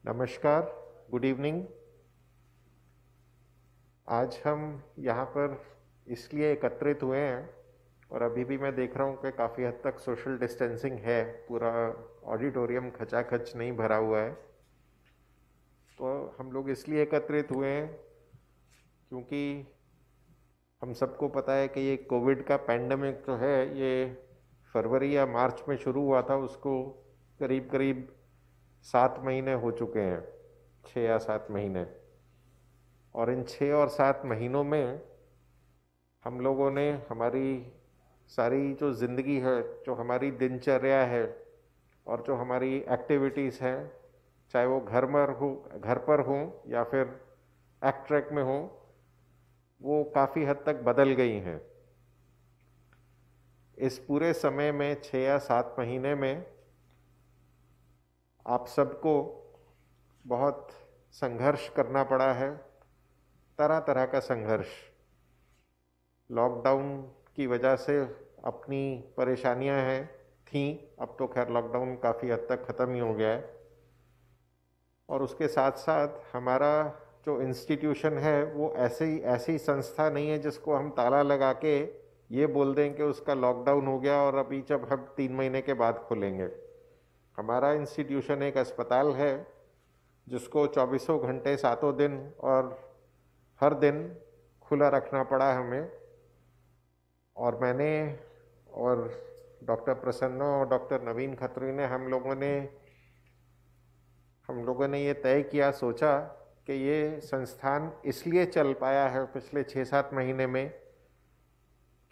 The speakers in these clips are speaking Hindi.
नमस्कार, गुड इवनिंग। आज हम यहाँ पर इसलिए एकत्रित हुए हैं और अभी भी मैं देख रहा हूँ कि काफ़ी हद तक सोशल डिस्टेंसिंग है, पूरा ऑडिटोरियम खचाखच नहीं भरा हुआ है। तो हम लोग इसलिए एकत्रित हुए हैं क्योंकि हम सबको पता है कि ये कोविड का पैंडमिक जो है ये फरवरी या मार्च में शुरू हुआ था, उसको करीब करीब 7 महीने हो चुके हैं, 6 या 7 महीने। और इन 6 और 7 महीनों में हम लोगों ने हमारी सारी जो ज़िंदगी है, जो हमारी दिनचर्या है और जो हमारी एक्टिविटीज़ हैं, चाहे वो घर पर हो या फिर एक्ट ट्रैक में हो, वो काफ़ी हद तक बदल गई हैं। इस पूरे समय में 6 या 7 महीने में आप सबको बहुत संघर्ष करना पड़ा है, तरह तरह का संघर्ष। लॉकडाउन की वजह से अपनी परेशानियां हैं थीं, अब तो खैर लॉकडाउन काफ़ी हद तक ख़त्म ही हो गया है। और उसके साथ साथ हमारा जो इंस्टीट्यूशन है वो ऐसी संस्था नहीं है जिसको हम ताला लगा के ये बोल दें कि उसका लॉकडाउन हो गया और अभी जब हम 3 महीने के बाद खोलेंगे। हमारा इंस्टीट्यूशन एक अस्पताल है जिसको 24 घंटे 7 दिन और हर दिन खुला रखना पड़ा हमें। और मैंने और डॉक्टर प्रसन्ना और डॉक्टर नवीन खत्री ने हम लोगों ने ये तय किया, सोचा कि ये संस्थान इसलिए चल पाया है पिछले 6-7 महीने में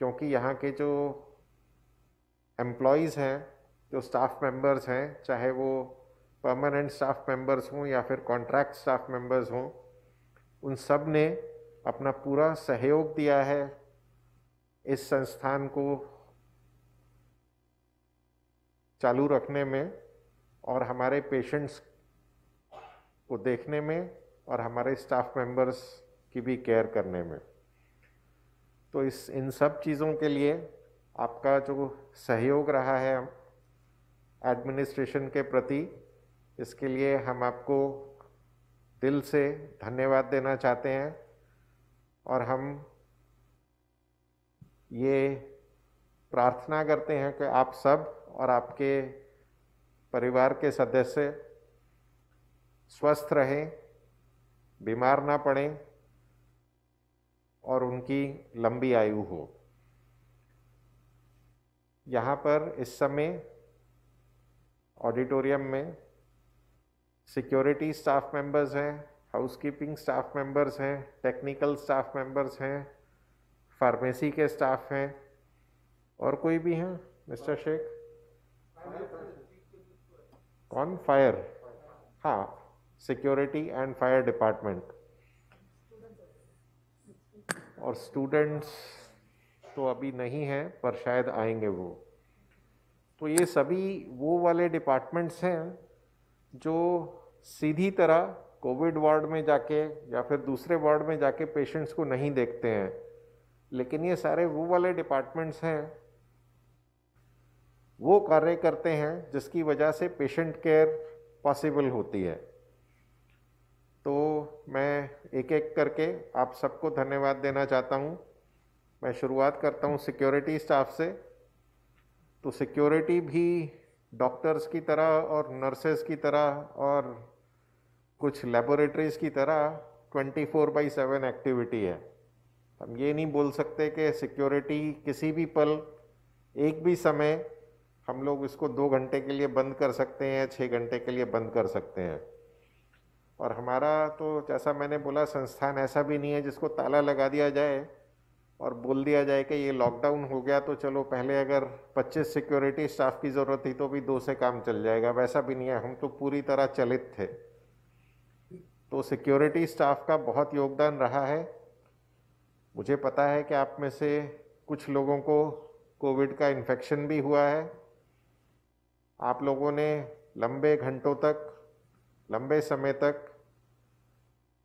क्योंकि यहाँ के जो एम्प्लॉयज़ हैं, जो स्टाफ मेंबर्स हैं, चाहे वो परमानेंट स्टाफ मेंबर्स हों या फिर कॉन्ट्रैक्ट स्टाफ मेंबर्स हों, उन सब ने अपना पूरा सहयोग दिया है इस संस्थान को चालू रखने में और हमारे पेशेंट्स को देखने में और हमारे स्टाफ मेंबर्स की भी केयर करने में। तो इन सब चीज़ों के लिए आपका जो सहयोग रहा है एडमिनिस्ट्रेशन के प्रति, इसके लिए हम आपको दिल से धन्यवाद देना चाहते हैं। और हम ये प्रार्थना करते हैं कि आप सब और आपके परिवार के सदस्य स्वस्थ रहें, बीमार ना पड़ें और उनकी लंबी आयु हो। यहाँ पर इस समय ऑडिटोरियम में सिक्योरिटी स्टाफ मेंबर्स हैं, हाउसकीपिंग स्टाफ मेंबर्स हैं, टेक्निकल स्टाफ मेंबर्स हैं, फार्मेसी के स्टाफ हैं, और कोई भी हैं मिस्टर शेख? कौन? फायर? हाँ, सिक्योरिटी एंड फायर डिपार्टमेंट। और स्टूडेंट्स तो अभी नहीं हैं पर शायद आएंगे वो। तो ये सभी वो वाले डिपार्टमेंट्स हैं जो सीधी तरह कोविड वार्ड में जाके या फिर दूसरे वार्ड में जाके पेशेंट्स को नहीं देखते हैं, लेकिन ये सारे वो वाले डिपार्टमेंट्स हैं, वो कार्य करते हैं जिसकी वजह से पेशेंट केयर पॉसिबल होती है। तो मैं एक एक करके आप सबको धन्यवाद देना चाहता हूँ। मैं शुरुआत करता हूँ सिक्योरिटी स्टाफ से। तो सिक्योरिटी भी डॉक्टर्स की तरह और नर्सेस की तरह और कुछ लेबोरेटरीज की तरह 24/7 एक्टिविटी है। हम ये नहीं बोल सकते कि सिक्योरिटी किसी भी पल, एक भी समय हम लोग इसको 2 घंटे के लिए बंद कर सकते हैं, 6 घंटे के लिए बंद कर सकते हैं। और हमारा तो जैसा मैंने बोला, संस्थान ऐसा भी नहीं है जिसको ताला लगा दिया जाए और बोल दिया जाए कि ये लॉकडाउन हो गया तो चलो, पहले अगर 25 सिक्योरिटी स्टाफ की ज़रूरत थी तो भी 2 से काम चल जाएगा, वैसा भी नहीं है। हम तो पूरी तरह चलित थे। तो सिक्योरिटी स्टाफ का बहुत योगदान रहा है। मुझे पता है कि आप में से कुछ लोगों को कोविड का इन्फेक्शन भी हुआ है, आप लोगों ने लंबे घंटों तक, लंबे समय तक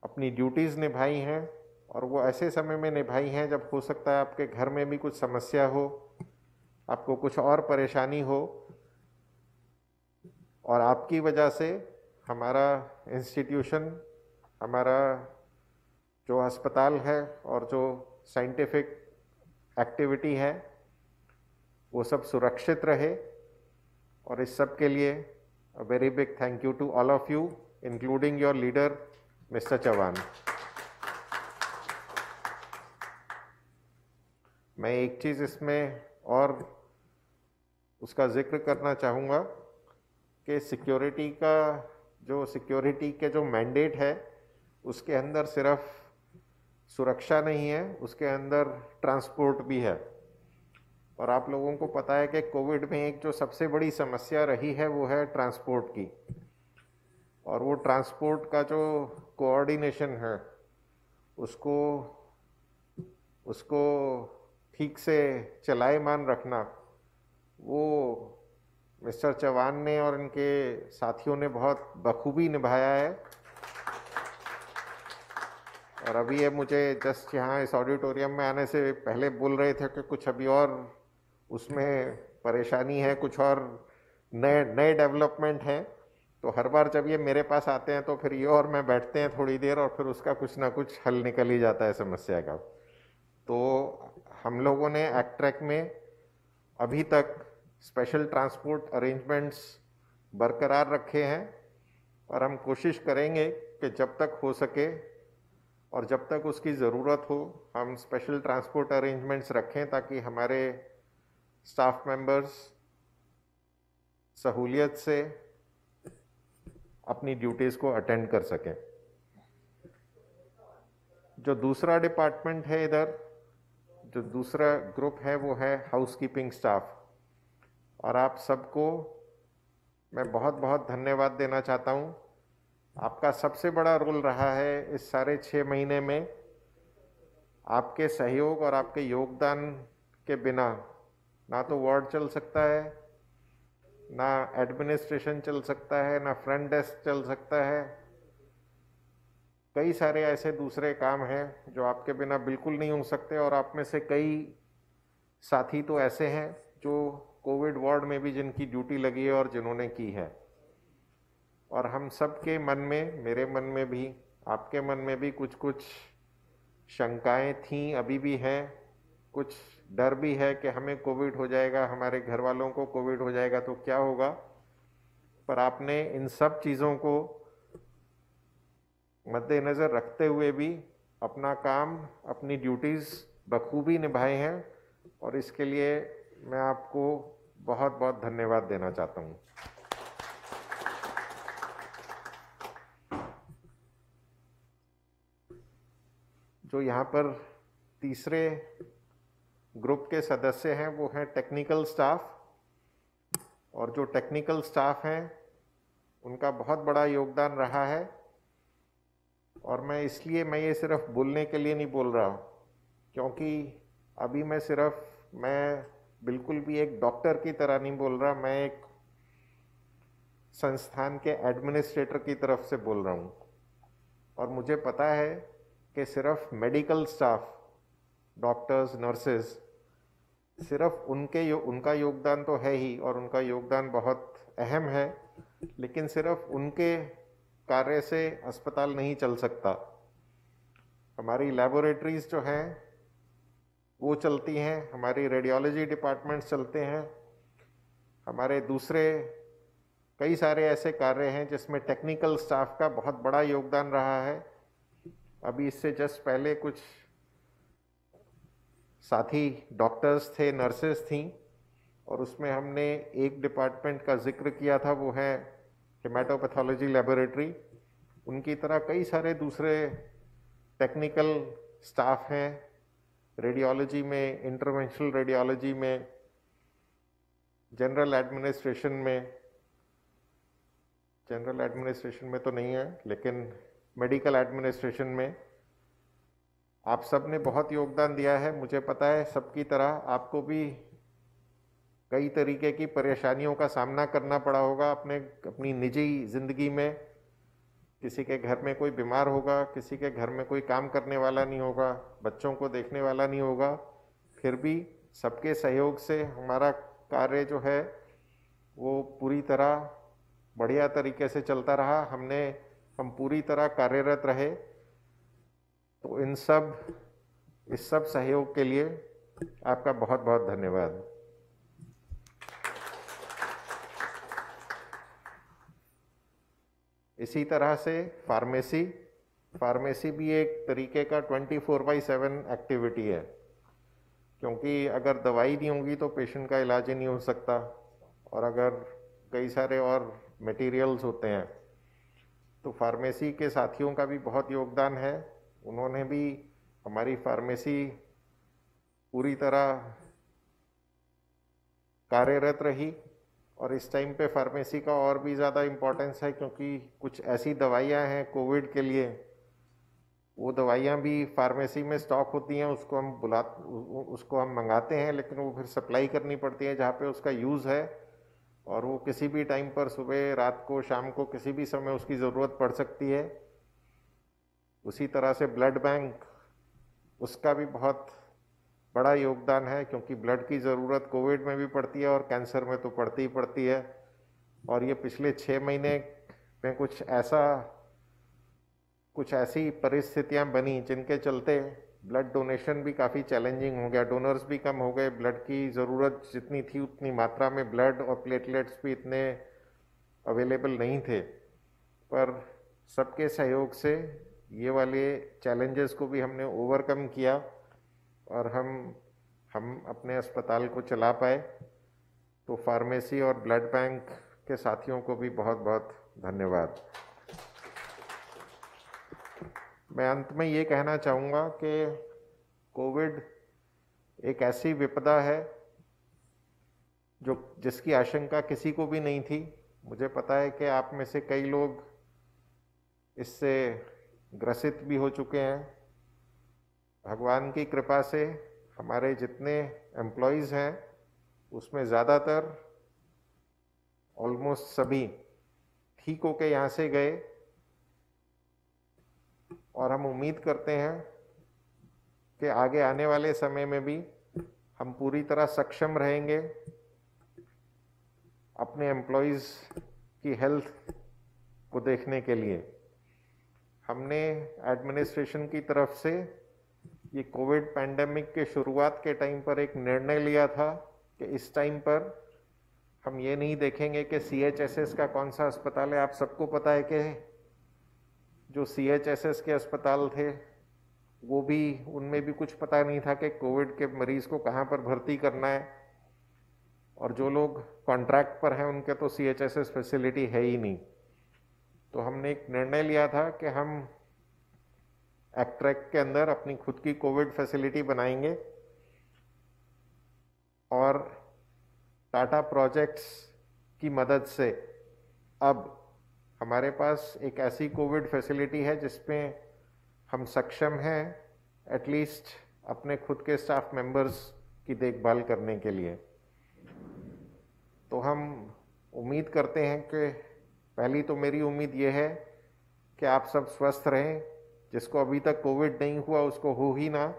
अपनी ड्यूटीज़ निभाई हैं, और वो ऐसे समय में निभाई हैं जब हो सकता है आपके घर में भी कुछ समस्या हो, आपको कुछ और परेशानी हो, और आपकी वजह से हमारा इंस्टीट्यूशन, हमारा जो अस्पताल है और जो साइंटिफिक एक्टिविटी है वो सब सुरक्षित रहे। और इस सब के लिए a very big thank you to all of you, including your leader mister Chauhan. मैं एक चीज़ इसमें और उसका जिक्र करना चाहूँगा कि सिक्योरिटी के जो मैंडेट है उसके अंदर सिर्फ सुरक्षा नहीं है, उसके अंदर ट्रांसपोर्ट भी है। और आप लोगों को पता है कि कोविड में एक जो सबसे बड़ी समस्या रही है वो है ट्रांसपोर्ट की, और वो ट्रांसपोर्ट का जो कोऑर्डिनेशन है उसको ठीक से चलाएमान रखना, वो मिस्टर चौहान ने और इनके साथियों ने बहुत बखूबी निभाया है। और अभी ये मुझे जस्ट यहाँ इस ऑडिटोरियम में आने से पहले बोल रहे थे कि कुछ अभी और उसमें परेशानी है, कुछ और नए डेवलपमेंट हैं। तो हर बार जब ये मेरे पास आते हैं तो फिर ये और मैं बैठते हैं थोड़ी देर, और फिर उसका कुछ ना कुछ हल निकल ही जाता है समस्या का। तो हम लोगों ने एक्ट्रैक में अभी तक स्पेशल ट्रांसपोर्ट अरेंजमेंट्स बरकरार रखे हैं, और हम कोशिश करेंगे कि जब तक हो सके और जब तक उसकी ज़रूरत हो हम स्पेशल ट्रांसपोर्ट अरेंजमेंट्स रखें, ताकि हमारे स्टाफ मेंबर्स सहूलियत से अपनी ड्यूटीज़ को अटेंड कर सकें। जो दूसरा डिपार्टमेंट है इधर, जो दूसरा ग्रुप है वो है हाउसकीपिंग स्टाफ, और आप सबको मैं बहुत बहुत धन्यवाद देना चाहता हूँ। आपका सबसे बड़ा रोल रहा है इस सारे 6 महीने में। आपके सहयोग और आपके योगदान के बिना ना तो वार्ड चल सकता है, ना एडमिनिस्ट्रेशन चल सकता है, ना फ्रंट डेस्क चल सकता है। कई सारे ऐसे दूसरे काम हैं जो आपके बिना बिल्कुल नहीं हो सकते, और आप में से कई साथी तो ऐसे हैं जो कोविड वार्ड में भी जिनकी ड्यूटी लगी है और जिन्होंने की है। और हम सब के मन में, मेरे मन में भी, आपके मन में भी कुछ कुछ शंकाएं थीं, अभी भी हैं, कुछ डर भी है कि हमें कोविड हो जाएगा, हमारे घर वालों को कोविड हो जाएगा तो क्या होगा। पर आपने इन सब चीज़ों को मद्देनज़र रखते हुए भी अपना काम, अपनी ड्यूटीज़ बखूबी निभाए हैं, और इसके लिए मैं आपको बहुत बहुत धन्यवाद देना चाहता हूँ। जो यहाँ पर तीसरे ग्रुप के सदस्य हैं वो हैं टेक्निकल स्टाफ, और जो टेक्निकल स्टाफ हैं उनका बहुत बड़ा योगदान रहा है। और मैं ये सिर्फ बोलने के लिए नहीं बोल रहा, क्योंकि अभी मैं बिल्कुल भी एक डॉक्टर की तरह नहीं बोल रहा, मैं एक संस्थान के एडमिनिस्ट्रेटर की तरफ से बोल रहा हूँ। और मुझे पता है कि सिर्फ मेडिकल स्टाफ, डॉक्टर्स, नर्सेज, सिर्फ उनका योगदान तो है ही, और उनका योगदान बहुत अहम है, लेकिन सिर्फ उनके कार्य से अस्पताल नहीं चल सकता। हमारी लैबोरेटरीज जो हैं वो चलती हैं, हमारी रेडियोलॉजी डिपार्टमेंट्स चलते हैं, हमारे दूसरे कई सारे ऐसे कार्य हैं जिसमें टेक्निकल स्टाफ का बहुत बड़ा योगदान रहा है। अभी इससे जस्ट पहले कुछ साथी डॉक्टर्स थे, नर्सेस थीं, और उसमें हमने एक डिपार्टमेंट का जिक्र किया था, वो है हेमाटोपैथोलॉजी लेबोरेटरी। उनकी तरह कई सारे दूसरे टेक्निकल स्टाफ हैं, रेडियोलॉजी में, इंटरवेंशनल रेडियोलॉजी में, जनरल एडमिनिस्ट्रेशन में तो नहीं है, लेकिन मेडिकल एडमिनिस्ट्रेशन में आप सब ने बहुत योगदान दिया है। मुझे पता है सबकी तरह आपको भी कई तरीके की परेशानियों का सामना करना पड़ा होगा अपनी निजी जिंदगी में। किसी के घर में कोई बीमार होगा, किसी के घर में कोई काम करने वाला नहीं होगा, बच्चों को देखने वाला नहीं होगा, फिर भी सबके सहयोग से हमारा कार्य जो है वो पूरी तरह बढ़िया तरीके से चलता रहा। हम पूरी तरह कार्यरत रहे। तो इस सब सहयोग के लिए आपका बहुत बहुत धन्यवाद। इसी तरह से फार्मेसी भी एक तरीके का 24/7 एक्टिविटी है, क्योंकि अगर दवाई नहीं होगी तो पेशेंट का इलाज ही नहीं हो सकता, और अगर कई सारे और मटेरियल्स होते हैं तो फार्मेसी के साथियों का भी बहुत योगदान है। उन्होंने भी हमारी फार्मेसी पूरी तरह कार्यरत रही, और इस टाइम पे फार्मेसी का और भी ज़्यादा इम्पोर्टेंस है, क्योंकि कुछ ऐसी दवाइयाँ हैं कोविड के लिए, वो दवाइयाँ भी फार्मेसी में स्टॉक होती हैं, उसको हम मंगाते हैं, लेकिन वो फिर सप्लाई करनी पड़ती है जहाँ पे उसका यूज़ है, और वो किसी भी टाइम पर, सुबह, रात को, शाम को, किसी भी समय उसकी ज़रूरत पड़ सकती है। उसी तरह से ब्लड बैंक, उसका भी बहुत बड़ा योगदान है, क्योंकि ब्लड की ज़रूरत कोविड में भी पड़ती है और कैंसर में तो पड़ती ही पड़ती है। और ये पिछले 6 महीने में कुछ ऐसी परिस्थितियां बनी जिनके चलते ब्लड डोनेशन भी काफ़ी चैलेंजिंग हो गया, डोनर्स भी कम हो गए, ब्लड की ज़रूरत जितनी थी उतनी मात्रा में ब्लड और प्लेटलेट्स भी इतने अवेलेबल नहीं थे। पर सबके सहयोग से ये वाले चैलेंजेस को भी हमने ओवरकम किया, और हम अपने अस्पताल को चला पाए। तो फार्मेसी और ब्लड बैंक के साथियों को भी बहुत बहुत धन्यवाद। मैं अंत में ये कहना चाहूँगा कि कोविड एक ऐसी विपदा है जिसकी आशंका किसी को भी नहीं थी। मुझे पता है कि आप में से कई लोग इससे ग्रसित भी हो चुके हैं। भगवान की कृपा से हमारे जितने एम्प्लॉयज़ हैं उसमें ज़्यादातर, ऑलमोस्ट सभी ठीक होके यहाँ से गए, और हम उम्मीद करते हैं कि आगे आने वाले समय में भी हम पूरी तरह सक्षम रहेंगे अपने एम्प्लॉयज़ की हेल्थ को देखने के लिए। हमने एडमिनिस्ट्रेशन की तरफ से ये कोविड पैंडेमिक के शुरुआत के टाइम पर एक निर्णय लिया था कि इस टाइम पर हम ये नहीं देखेंगे कि CHSS का कौन सा अस्पताल है। आप सबको पता है कि जो CHSS के अस्पताल थे वो भी, उनमें भी कुछ पता नहीं था कि कोविड के मरीज को कहाँ पर भर्ती करना है, और जो लोग कॉन्ट्रैक्ट पर हैं उनके तो CHSS फैसिलिटी है ही नहीं। तो हमने एक निर्णय लिया था कि हम एक्ट्रैक के अंदर अपनी खुद की कोविड फैसिलिटी बनाएंगे, और टाटा प्रोजेक्ट्स की मदद से अब हमारे पास एक ऐसी कोविड फैसिलिटी है जिसमें हम सक्षम हैं एटलीस्ट अपने खुद के स्टाफ मेंबर्स की देखभाल करने के लिए। तो हम उम्मीद करते हैं कि, पहली तो मेरी उम्मीद ये है कि आप सब स्वस्थ रहें, जिसको अभी तक कोविड नहीं हुआ उसको हो ही ना,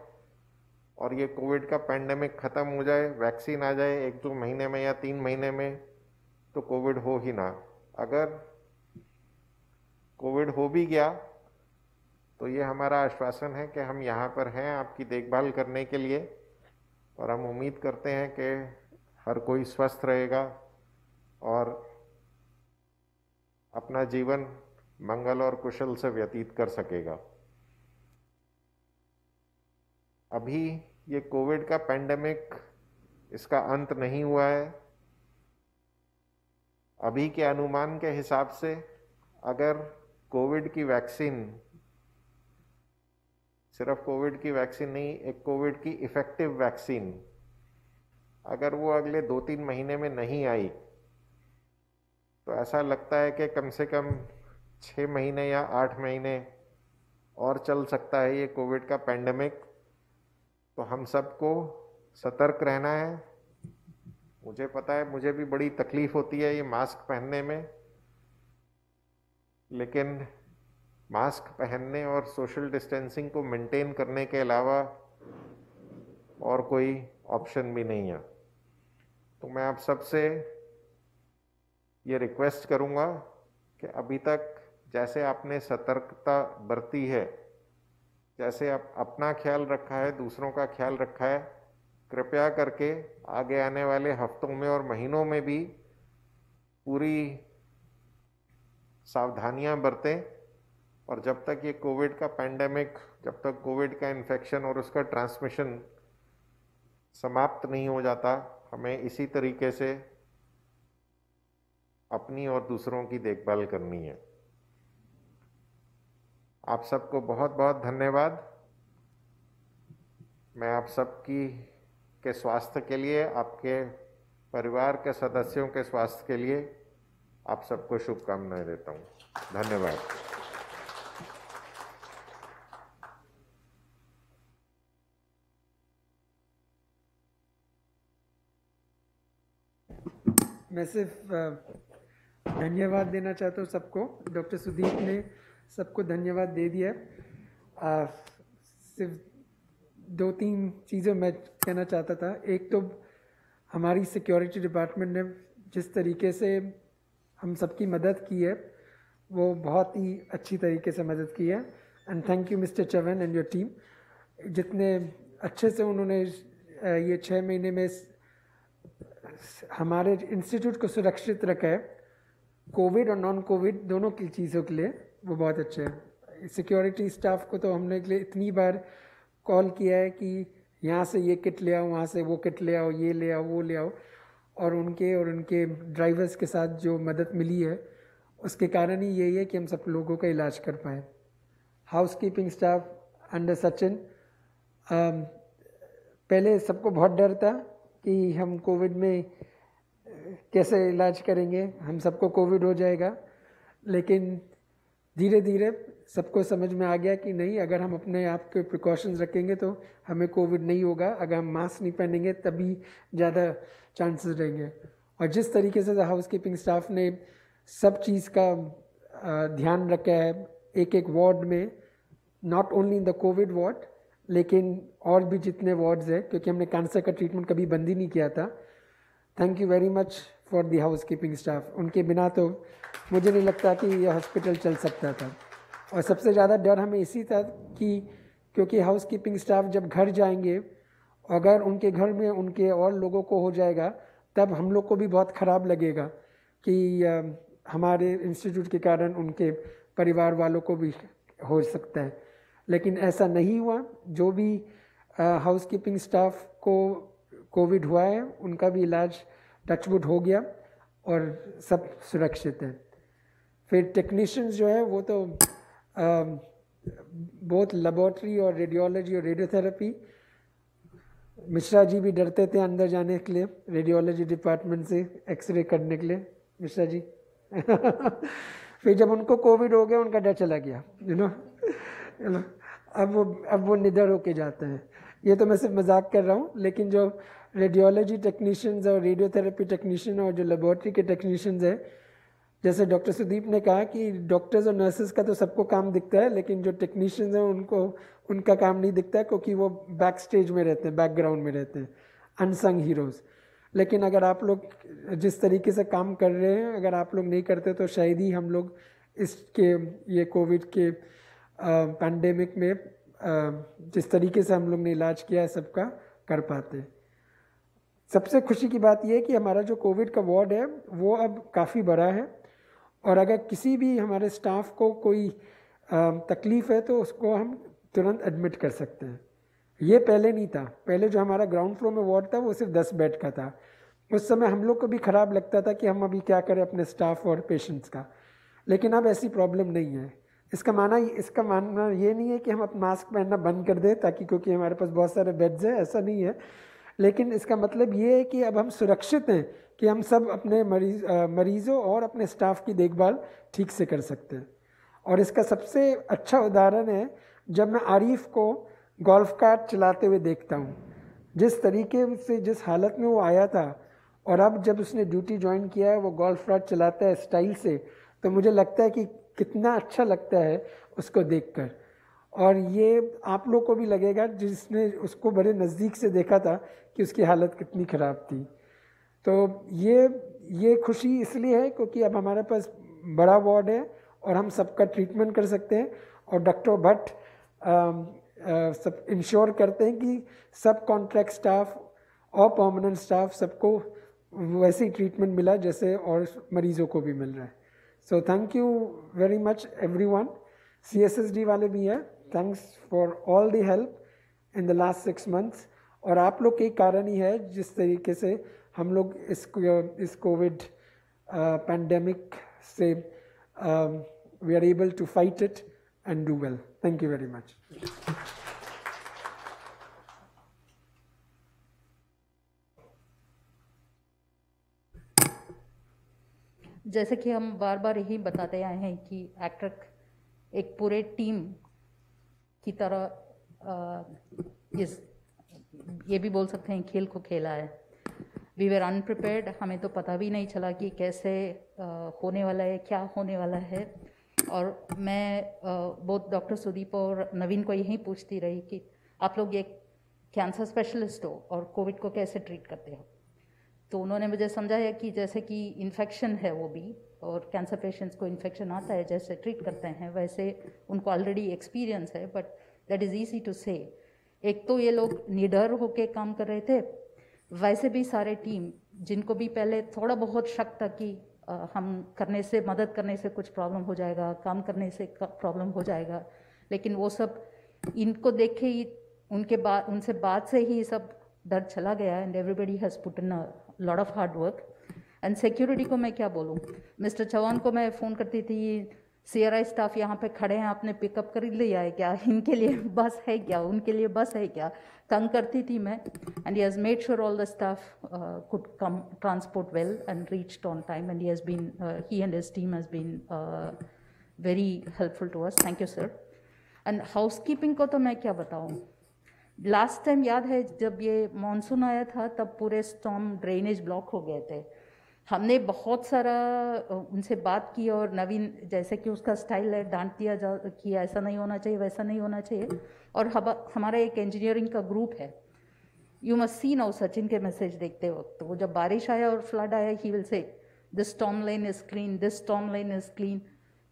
और ये कोविड का पैंडेमिक ख़त्म हो जाए, वैक्सीन आ जाए 1-2 महीने में या 3 महीने में, तो कोविड हो ही ना। अगर कोविड हो भी गया तो ये हमारा आश्वासन है कि हम यहाँ पर हैं आपकी देखभाल करने के लिए, और हम उम्मीद करते हैं कि हर कोई स्वस्थ रहेगा और अपना जीवन मंगल और कुशल से व्यतीत कर सकेगा। अभी ये कोविड का पैंडेमिक, इसका अंत नहीं हुआ है। अभी के अनुमान के हिसाब से अगर कोविड की वैक्सीन, सिर्फ कोविड की वैक्सीन नहीं, एक कोविड की इफेक्टिव वैक्सीन, अगर वो अगले 2-3 महीने में नहीं आई तो ऐसा लगता है कि कम से कम 6 महीने या 8 महीने और चल सकता है ये कोविड का पैंडेमिक। तो हम सबको सतर्क रहना है, मुझे पता है मुझे भी बड़ी तकलीफ होती है ये मास्क पहनने में, लेकिन मास्क पहनने और सोशल डिस्टेंसिंग को मेंटेन करने के अलावा और कोई ऑप्शन भी नहीं है। तो मैं आप सबसे ये रिक्वेस्ट करूंगा कि अभी तक जैसे आपने सतर्कता बरती है, जैसे आप अपना ख्याल रखा है, दूसरों का ख्याल रखा है, कृपया करके आगे आने वाले हफ्तों में और महीनों में भी पूरी सावधानियां बरतें। और जब तक ये कोविड का पैंडेमिक, जब तक कोविड का इन्फेक्शन और उसका ट्रांसमिशन समाप्त नहीं हो जाता, हमें इसी तरीके से अपनी और दूसरों की देखभाल करनी है। आप सबको बहुत बहुत धन्यवाद। मैं आप सबकी के स्वास्थ्य के लिए, आपके परिवार के सदस्यों के स्वास्थ्य के लिए आप सबको शुभकामनाएं देता हूँ। धन्यवाद। मैं सिर्फ धन्यवाद देना चाहता हूँ सबको। डॉक्टर सुदीप ने सबको धन्यवाद दे दिया। सिर्फ 2-3 चीज़ें मैं कहना चाहता था। एक तो हमारी सिक्योरिटी डिपार्टमेंट ने जिस तरीके से हम सबकी मदद की है, वो बहुत ही अच्छी तरीके से मदद की है। And thank you mister Chavan and your team, जितने अच्छे से उन्होंने ये 6 महीने में हमारे इंस्टीट्यूट को सुरक्षित रखा है, कोविड और नॉन कोविड दोनों की चीज़ों के लिए। वो बहुत अच्छे हैं। सिक्योरिटी स्टाफ को तो हमने इतनी बार कॉल किया है कि यहाँ से ये किट ले आओ, वहाँ से वो किट ले आओ, ये ले आओ, वो ले आओ, और उनके ड्राइवर्स के साथ जो मदद मिली है उसके कारण ही यही है कि हम सब लोगों का इलाज कर पाए। House keeping staff under Sachin, पहले सबको बहुत डर था कि हम कोविड में कैसे इलाज करेंगे, हम सबको कोविड हो जाएगा, लेकिन धीरे धीरे सबको समझ में आ गया कि नहीं, अगर हम अपने आप के प्रिकॉशंस रखेंगे तो हमें कोविड नहीं होगा। अगर हम मास्क नहीं पहनेंगे तभी ज़्यादा चांसेस रहेंगे। और जिस तरीके से हाउस कीपिंग स्टाफ ने सब चीज़ का ध्यान रखा है, एक एक वार्ड में, not only in the Covid ward लेकिन और भी जितने वार्ड्स हैं, क्योंकि हमने कैंसर का ट्रीटमेंट कभी बंद ही नहीं किया था। Thank you very much for the housekeeping staff. उनके बिना तो मुझे नहीं लगता कि यह हॉस्पिटल चल सकता था। और सबसे ज़्यादा डर हमें इसी था कि क्योंकि हाउस कीपिंग स्टाफ जब घर जाएंगे, अगर उनके घर में उनके और लोगों को हो जाएगा तब हम लोग को भी बहुत ख़राब लगेगा कि हमारे इंस्टीट्यूट के कारण उनके परिवार वालों को भी हो सकता है। लेकिन ऐसा नहीं हुआ। जो भी हाउस कीपिंग स्टाफ को कोविड हुआ है उनका भी इलाज टचवुड हो गया और सब सुरक्षित हैं। फिर टेक्नीशियंस जो है वो तो बहुत लेबोरेटरी और रेडियोलॉजी और रेडियोथेरेपी, मिश्रा जी भी डरते थे अंदर जाने के लिए रेडियोलॉजी डिपार्टमेंट से एक्सरे करने के लिए, मिश्रा जी फिर जब उनको कोविड हो गया उनका डर चला गया, अब वो निडर होके जाते हैं। ये तो मैं सिर्फ मजाक कर रहा हूँ, लेकिन जो रेडियोलॉजी टेक्नीशियंस और रेडियोथेरेपी टेक्नीशियन और जो लेबोरेटरी के टेक्नीशियंस हैं, जैसे डॉक्टर सुदीप ने कहा कि डॉक्टर्स और नर्सेज का तो सबको काम दिखता है, लेकिन जो टेक्नीशियंस हैं उनको उनका काम नहीं दिखता है, क्योंकि वो बैक स्टेज में रहते हैं, बैकग्राउंड में रहते हैं, अनसंग हीरोज़। लेकिन अगर आप लोग जिस तरीके से काम कर रहे हैं, अगर आप लोग नहीं करते तो शायद ही हम लोग इसके ये कोविड के पैंडेमिक में जिस तरीके से हम लोग ने इलाज किया है सबका कर पाते। सबसे खुशी की बात यह है कि हमारा जो कोविड का वार्ड है वो अब काफ़ी बड़ा है, और अगर किसी भी हमारे स्टाफ को कोई तकलीफ़ है तो उसको हम तुरंत एडमिट कर सकते हैं। ये पहले नहीं था। पहले जो हमारा ग्राउंड फ्लोर में वार्ड था वो सिर्फ 10 बेड का था। उस समय हम लोग को भी ख़राब लगता था कि हम अभी क्या करें अपने स्टाफ और पेशेंट्स का, लेकिन अब ऐसी प्रॉब्लम नहीं है। इसका मानना ये नहीं है कि हम अपना मास्क पहनना बंद कर दें ताकि क्योंकि हमारे पास बहुत सारे बेड्स हैं, ऐसा नहीं है। लेकिन इसका मतलब ये है कि अब हम सुरक्षित हैं कि हम सब अपने मरीज़ों और अपने स्टाफ की देखभाल ठीक से कर सकते हैं। और इसका सबसे अच्छा उदाहरण है जब मैं आरिफ को गोल्फ कार्ट चलाते हुए देखता हूँ। जिस तरीके से, जिस हालत में वो आया था और अब जब उसने ड्यूटी ज्वाइन किया है, वो गोल्फ कार्ट चलाता है स्टाइल से, तो मुझे लगता है कि कितना अच्छा लगता है उसको देखकर। और ये आप लोग को भी लगेगा जिसने उसको बड़े नज़दीक से देखा था कि उसकी हालत कितनी ख़राब थी। तो ये खुशी इसलिए है क्योंकि अब हमारे पास बड़ा वार्ड है और हम सबका ट्रीटमेंट कर सकते हैं, और डॉक्टर भट्ट सब इंश्योर करते हैं कि सब कॉन्ट्रैक्ट स्टाफ और परमानेंट स्टाफ सबको वैसे ही ट्रीटमेंट मिला जैसे और मरीज़ों को भी मिल रहा है। So thank you very much everyone. CSSD वाले भी हैं, thanks for all the help in the last 6 months। और आप लोग के कारण ही है जिस तरीके से हम लोग इस कोविड पैंडेमिक से we are able to fight it and do well. Thank you very much. जैसे कि हम बार बार यही बताते आए हैं कि एक्टर एक पूरे टीम की तरह ये भी बोल सकते हैं खेल को खेला है। वी वर अनप्रिपेयर्ड, हमें तो पता भी नहीं चला कि कैसे होने वाला है, क्या होने वाला है। और मैं बहुत डॉक्टर सुदीप और नवीन को यही पूछती रही कि आप लोग एक कैंसर स्पेशलिस्ट हो और कोविड को कैसे ट्रीट करते हो। तो उन्होंने मुझे समझाया कि जैसे कि इन्फेक्शन है वो भी, और कैंसर पेशेंट्स को इन्फेक्शन आता है जैसे ट्रीट करते हैं वैसे उनको ऑलरेडी एक्सपीरियंस है, but that is easy to say. एक तो ये लोग निडर होके काम कर रहे थे, वैसे भी सारे टीम जिनको भी पहले थोड़ा बहुत शक था कि हम करने से, मदद करने से कुछ प्रॉब्लम हो जाएगा, काम करने से प्रॉब्लम हो जाएगा, लेकिन वो सब इनको देखे ही उनसे बाद से ही सब डर चला गया। And everybody has put in a lot of hard work. And security को मैं क्या बोलूँ, मिस्टर चौहान को मैं फ़ोन करती थी, CRI स्टाफ यहाँ पे खड़े हैं, आपने पिकअप कर लिया है क्या, इनके लिए बस है क्या, उनके लिए बस है क्या, तंग करती थी मैं। And he has made sure all the staff could come transport well and reached on time, and he and his team has been very helpful to us. Thank you sir. And housekeeping को तो मैं क्या बताऊँ, लास्ट टाइम याद है जब ये मानसून आया था तब पूरे स्टॉर्म ड्रेनेज ब्लॉक हो गए थे। हमने बहुत सारा उनसे बात की, और नवीन जैसे कि उसका स्टाइल है डांट दिया जा कि ऐसा नहीं होना चाहिए, वैसा नहीं होना चाहिए। और हमारा एक इंजीनियरिंग का ग्रुप है, you must see now Sachin के मैसेज देखते वक्त, वो जब बारिश आया और फ्लड आया, he will say this storm line is clean, this storm line is clean.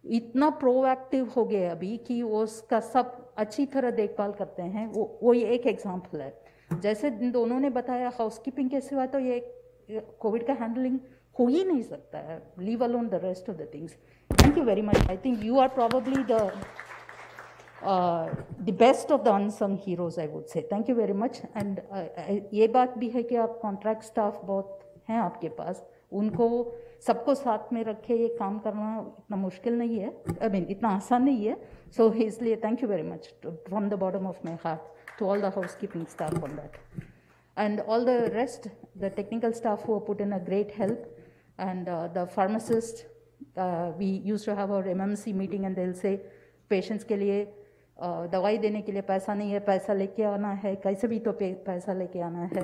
इतना प्रोएक्टिव हो गया अभी कि वो उसका सब अच्छी तरह देखभाल करते हैं। वो ये एक एग्जाम्पल है। जैसे दोनों ने बताया हाउसकीपिंग के सिवा तो ये कोविड का हैंडलिंग हो ही नहीं सकता है, leave alone the rest of the things. Thank you very much. I think you are probably the best of the unsung heroes, I would say. Thank you very much. And ये बात भी है कि आप कॉन्ट्रैक्ट स्टाफ बहुत हैं आपके पास, उनको सबको साथ में रखे ये काम करना इतना मुश्किल नहीं है, आई मीन इतना आसान नहीं है। सो इसलिए thank you very much from the bottom of my heart to all the housekeeping staff on that, and all the rest, the technical staff who have put in a great help, and the pharmacist. We used to have our MMC meeting and they'll say patients के लिए दवाई देने के लिए पैसा नहीं है, पैसा लेके आना है, कैसे भी तो पैसा लेके आना है।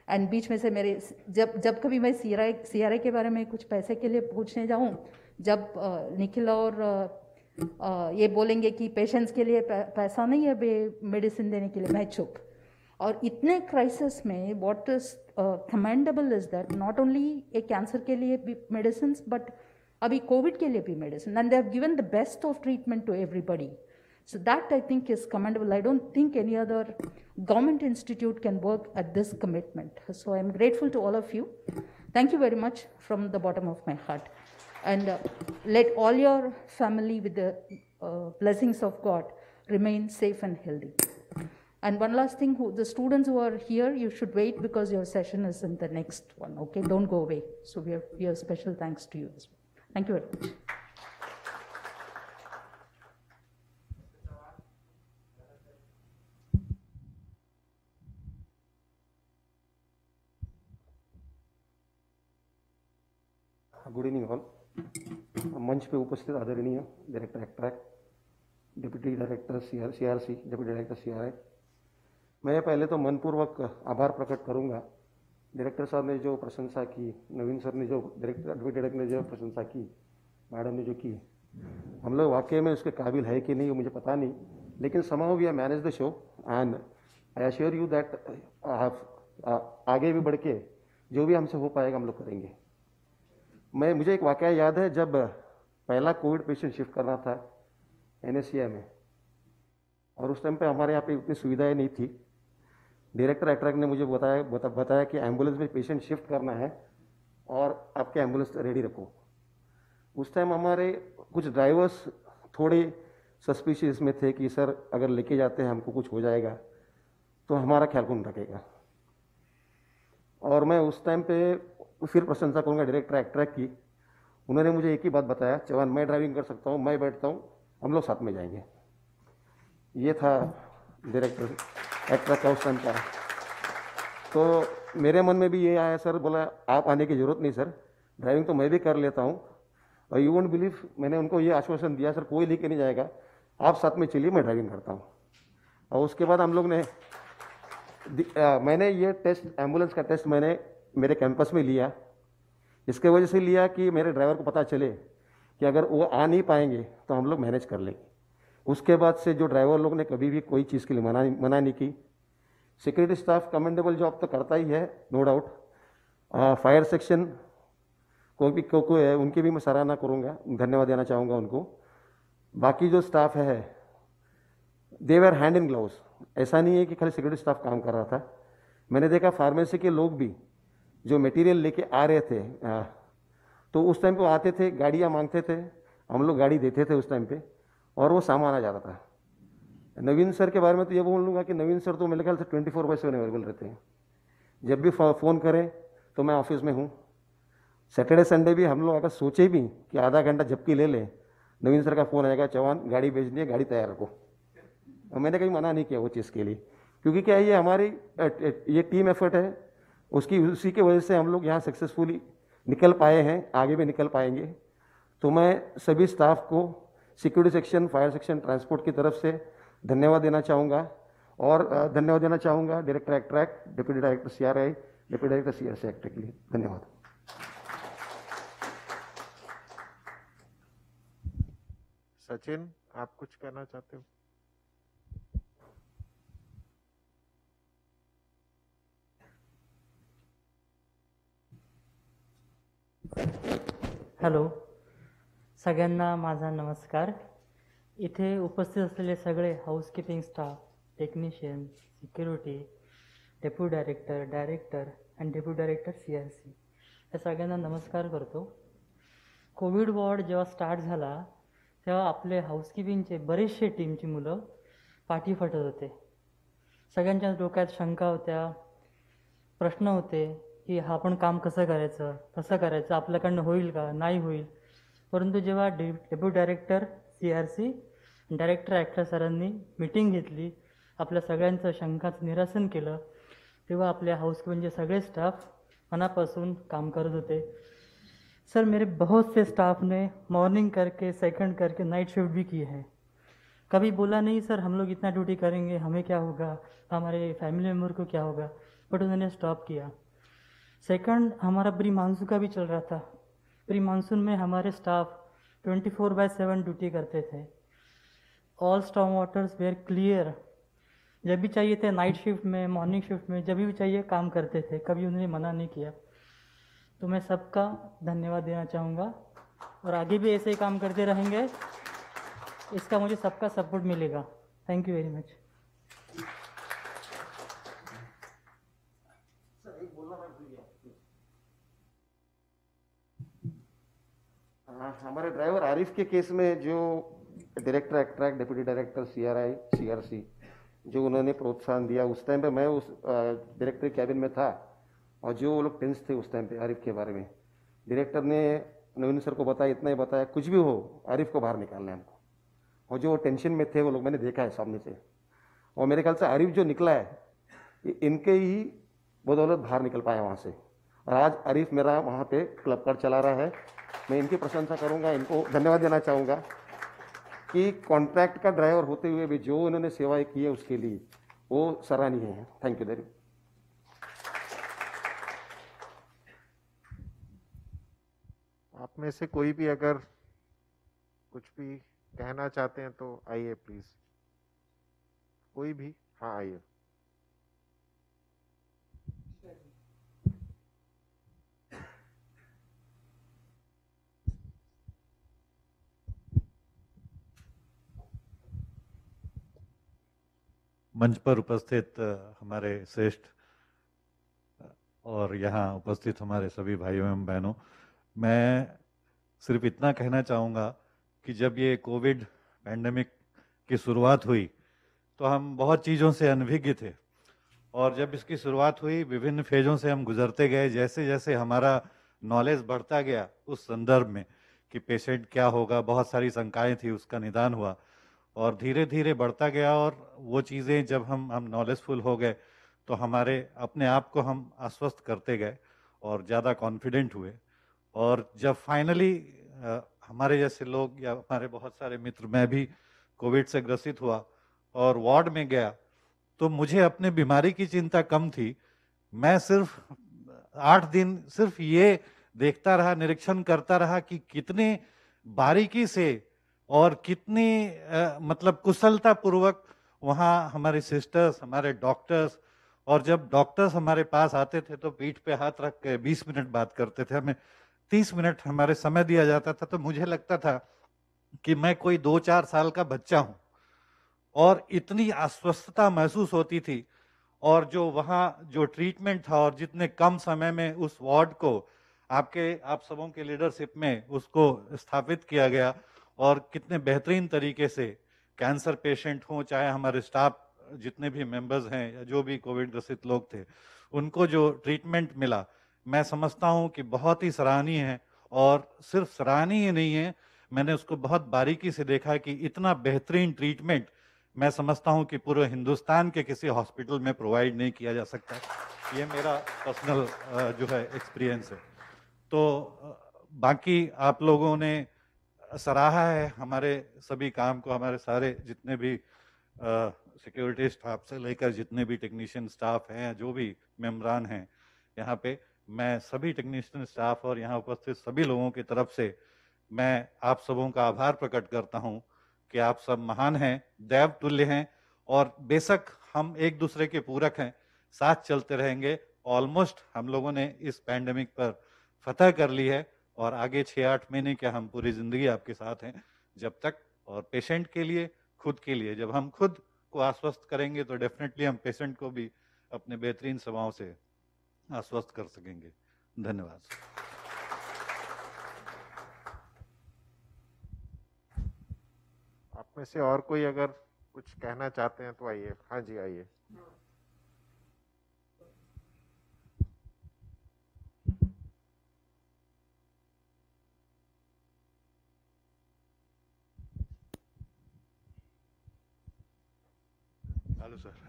एंड बीच में से मेरे जब कभी मैं CRI के बारे में कुछ पैसे के लिए पूछने जाऊँ, जब निखिल और ये बोलेंगे कि पेशेंट्स के लिए पैसा नहीं है मेडिसिन देने के लिए, मैं चुप। और इतने क्राइसिस में what is commendable is that not only एक कैंसर के लिए भी मेडिसिन, बट अभी कोविड के लिए भी medicine, and they have given the best of treatment to everybody. So that I think is commendable. I don't think any other government institute can work at this commitment. So I'm grateful to all of you. Thank you very much from the bottom of my heart. And let all your family with the blessings of God remain safe and healthy. And one last thing, the students who are here, you should wait because your session is in the next one, okay? Don't go away. So we have special thanks to you as well. Thank you very much. Good evening all. मंच पे उपस्थित आदरणीय director extract, deputy director CRC, deputy director CRI, मैं पहले तो मनपूर्वक आभार प्रकट करूंगा डायरेक्टर साहब ने जो प्रशंसा की, नवीन सर ने जो डायरेक्टर ने जो प्रशंसा की, मैडम ने जो की, हम लोग वाकई में उसके काबिल है कि नहीं वो मुझे पता नहीं, लेकिन somehow we have managed the show and I assure you that आगे भी बढ़ के जो भी हमसे हो पाएगा हम लोग करेंगे। मुझे एक वाकया याद है, जब पहला कोविड पेशेंट शिफ्ट करना था NSCI में, और उस टाइम पे हमारे यहाँ पे उतनी सुविधाएं नहीं थी। डायरेक्टर अट्रैक्ट ने मुझे बताया कि एम्बुलेंस में पेशेंट शिफ्ट करना है और आपके एम्बुलेंस रेडी रखो। उस टाइम हमारे कुछ ड्राइवर्स थोड़े सस्पिशियस में थे कि सर अगर लेके जाते हैं हमको कुछ हो जाएगा तो हमारा ख्याल कौन रखेगा। और मैं उस टाइम पे फिर प्रशंसा करूँगा डायरेक्टर अट्रैक्ट की। उन्होंने मुझे एक ही बात बताया, चौहान मैं ड्राइविंग कर सकता हूँ, मैं बैठता हूँ, हम लोग साथ में जाएंगे। ये था डायरेक्टर अट्रैक्ट का उस टाइम का। तो मेरे मन में भी ये आया, सर बोला आप आने की ज़रूरत नहीं सर, ड्राइविंग तो मैं भी कर लेता हूँ। और यू वोंट बिलीव, मैंने उनको ये आश्वासन दिया, सर कोई लेके नहीं जाएगा, आप साथ में चलिए, मैं ड्राइविंग करता हूँ। और उसके बाद हम लोग ने मैंने ये टेस्ट, एम्बुलेंस का टेस्ट मैंने मेरे कैंपस में लिया। इसके वजह से लिया कि मेरे ड्राइवर को पता चले कि अगर वो आ नहीं पाएंगे तो हम लोग मैनेज कर लेंगे। उसके बाद से जो ड्राइवर लोग ने कभी भी कोई चीज़ के लिए मना नहीं की। सिक्योरिटी स्टाफ कमेंडेबल जॉब तो करता ही है, नो डाउट। फायर सेक्शन को है, उनकी भी मैं सराहना करूँगा, धन्यवाद देना चाहूँगा उनको। बाकी जो स्टाफ है दे वर हैंड इन ग्लव्स। ऐसा नहीं है कि खाली सिक्योरिटी स्टाफ काम कर रहा था। मैंने देखा फार्मेसी के लोग भी जो मटेरियल लेके आ रहे थे, तो उस टाइम पे आते थे, गाड़ियाँ मांगते थे, हम लोग गाड़ी देते थे उस टाइम पे, और वो सामान आ जाता था। नवीन सर के बारे में तो ये बोलूँगा कि नवीन सर तो मेरे ख्याल से 24/7 अवेलेबल रहते हैं। जब भी फ़ोन करें तो मैं ऑफिस में हूँ। सैटरडे संडे भी हम लोग अगर सोचे भी कि आधा घंटा झपकी ले लें, नवीन सर का फ़ोन आएगा, चौहान गाड़ी भेजनी है, गाड़ी तैयार रखो। और मैंने कहीं मना नहीं किया वो चीज़ के लिए, क्योंकि क्या है, ये हमारी ये टीम एफर्ट है, उसी के वजह से हम लोग यहाँ सक्सेसफुली निकल पाए हैं, आगे भी निकल पाएंगे। तो मैं सभी स्टाफ को security section, fire section, transport की तरफ से धन्यवाद देना चाहूँगा। और धन्यवाद देना चाहूँगा director attract, deputy director CRI, deputy director CRC act के लिए। धन्यवाद। सचिन, आप कुछ कहना चाहते हो? हॅलो, सगळ्यांना माझा नमस्कार। इथे उपस्थित असलेले सगळे housekeeping staff, technician, security, deputy director, director आणि डेप्युटी डायरेक्टर CRC या सगळ्यांना नमस्कार करतो। कोविड वॉर्ड जेव्हा स्टार्ट झाला तेव्हा आपले हाऊसकीपिंगचे बरेचसे टीमची मुलं पाठी फटत होते। सगळ्यांच्या डोक्यात शंका होत्या, प्रश्न होते की हा आपण काम कसं करायचं, आपल्याकडनं होईल का, नाही होईल। परंतु जेव्हा deputy director CRC, director actor सरांनी मीटिंग घेतली, आपल्या सगळ्यांचं शंकाचं निरसन केलं, तेव्हा आपल्या हाऊसकीपिंगचे सगळे स्टाफ मनापासून काम करत होते। सर, मेरे बहुत से स्टाफ ने मॉर्निंग करके, सेकंड करके, नाइट शिफ्ट भी की है। कभी बोला नहीं सर हम लोग इतना ड्यूटी करेंगे, हमें क्या होगा, हमारे फैमिली मेम्बर को क्या होगा, बट उन्होंने स्टॉप किया। सेकंड, हमारा प्री मानसून का भी चल रहा था। प्री मानसून में हमारे स्टाफ 24/7 ड्यूटी करते थे। All storm waters were clear, जब भी चाहिए थे नाइट शिफ्ट में, मॉर्निंग शिफ्ट में, जब भी चाहिए काम करते थे, कभी उन्होंने मना नहीं किया। तो मैं सबका धन्यवाद देना चाहूँगा और आगे भी ऐसे ही काम करते रहेंगे, इसका मुझे सबका सपोर्ट मिलेगा। Thank you very much. हमारे ड्राइवर आरिफ के केस में जो director attract, deputy director CRI, CRC जो उन्होंने प्रोत्साहन दिया, उस टाइम पे मैं उस डायरेक्टर कैबिन में था, और जो वो लोग टेंस थे उस टाइम पे आरिफ के बारे में, डायरेक्टर ने नवीन सर को बताया, इतना ही बताया, कुछ भी हो आरिफ को बाहर निकालना है हमको। और जो टेंशन में थे वो लोग मैंने देखा है सामने से, और मेरे ख्याल से आरिफ जो निकला है इनके ही बदौलत बाहर निकल पाया वहाँ से। और आज आरिफ मेरा वहाँ पे क्लब कार चला रहा है। मैं इनकी प्रशंसा करूँगा, इनको धन्यवाद देना चाहूँगा कि कॉन्ट्रैक्ट का ड्राइवर होते हुए भी जो उन्होंने सेवाएं की है उसके लिए वो सराहनीय है। Thank you very much. आप में से कोई भी अगर कुछ भी कहना चाहते हैं तो आइए प्लीज, कोई भी। हाँ आइए। मंच पर उपस्थित हमारे श्रेष्ठ और यहाँ उपस्थित हमारे सभी भाइयों एवं बहनों, मैं सिर्फ इतना कहना चाहूँगा कि जब ये कोविड पैंडेमिक की शुरुआत हुई तो हम बहुत चीज़ों से अनभिज्ञ थे, और जब इसकी शुरुआत हुई विभिन्न फेजों से हम गुजरते गए। जैसे जैसे हमारा नॉलेज बढ़ता गया उस संदर्भ में कि पेशेंट क्या होगा, बहुत सारी शंकाएं थी, उसका निदान हुआ और धीरे धीरे बढ़ता गया। और वो चीज़ें जब हम नॉलेजफुल हो गए तो हमारे अपने आप को हम आश्वस्त करते गए और ज़्यादा कॉन्फिडेंट हुए। और जब फाइनली हमारे जैसे लोग या हमारे बहुत सारे मित्र, मैं भी कोविड से ग्रसित हुआ और वार्ड में गया, तो मुझे अपने बीमारी की चिंता कम थी। मैं सिर्फ 8 दिन सिर्फ ये देखता रहा, निरीक्षण करता रहा कि कितने बारीकी से और कितनी मतलब कुशलता पूर्वक वहाँ हमारे सिस्टर्स, हमारे डॉक्टर्स, और जब डॉक्टर्स हमारे पास आते थे तो पीठ पे हाथ रख के 20 मिनट बात करते थे, हमें 30 मिनट हमारे समय दिया जाता था। तो मुझे लगता था कि मैं कोई 2-4 साल का बच्चा हूँ, और इतनी आश्वस्तता महसूस होती थी। और जो वहाँ जो ट्रीटमेंट था और जितने कम समय में उस वार्ड को आप सबों के लीडरशिप में उसको स्थापित किया गया, और कितने बेहतरीन तरीके से कैंसर पेशेंट हों, चाहे हमारे स्टाफ जितने भी मेंबर्स हैं या जो भी कोविड ग्रसित लोग थे, उनको जो ट्रीटमेंट मिला, मैं समझता हूँ कि बहुत ही सराहनीय है। और सिर्फ सराहनीय नहीं है, मैंने उसको बहुत बारीकी से देखा कि इतना बेहतरीन ट्रीटमेंट मैं समझता हूँ कि पूरे हिंदुस्तान के किसी हॉस्पिटल में प्रोवाइड नहीं किया जा सकता। ये मेरा पर्सनल जो है एक्सपीरियंस है। तो बाकी आप लोगों ने सराहा है हमारे सभी काम को, हमारे सारे जितने भी सिक्योरिटी स्टाफ से लेकर जितने भी टेक्नीशियन स्टाफ हैं, जो भी मेम्बरान हैं यहाँ पे, मैं सभी टेक्नीशियन स्टाफ और यहाँ उपस्थित सभी लोगों की तरफ से मैं आप सबों का आभार प्रकट करता हूँ कि आप सब महान हैं, दैव तुल्य हैं, और बेशक हम एक दूसरे के पूरक हैं, साथ चलते रहेंगे। ऑलमोस्ट हम लोगों ने इस पैंडेमिक पर फतह कर ली है, और आगे 6-8 महीने क्या, हम पूरी ज़िंदगी आपके साथ हैं जब तक। और पेशेंट के लिए, खुद के लिए, जब हम खुद को आश्वस्त करेंगे तो डेफिनेटली हम पेशेंट को भी अपने बेहतरीन सेवाओं से आश्वस्त कर सकेंगे। धन्यवाद। आप में से और कोई अगर कुछ कहना चाहते हैं तो आइए। हाँ जी आइए।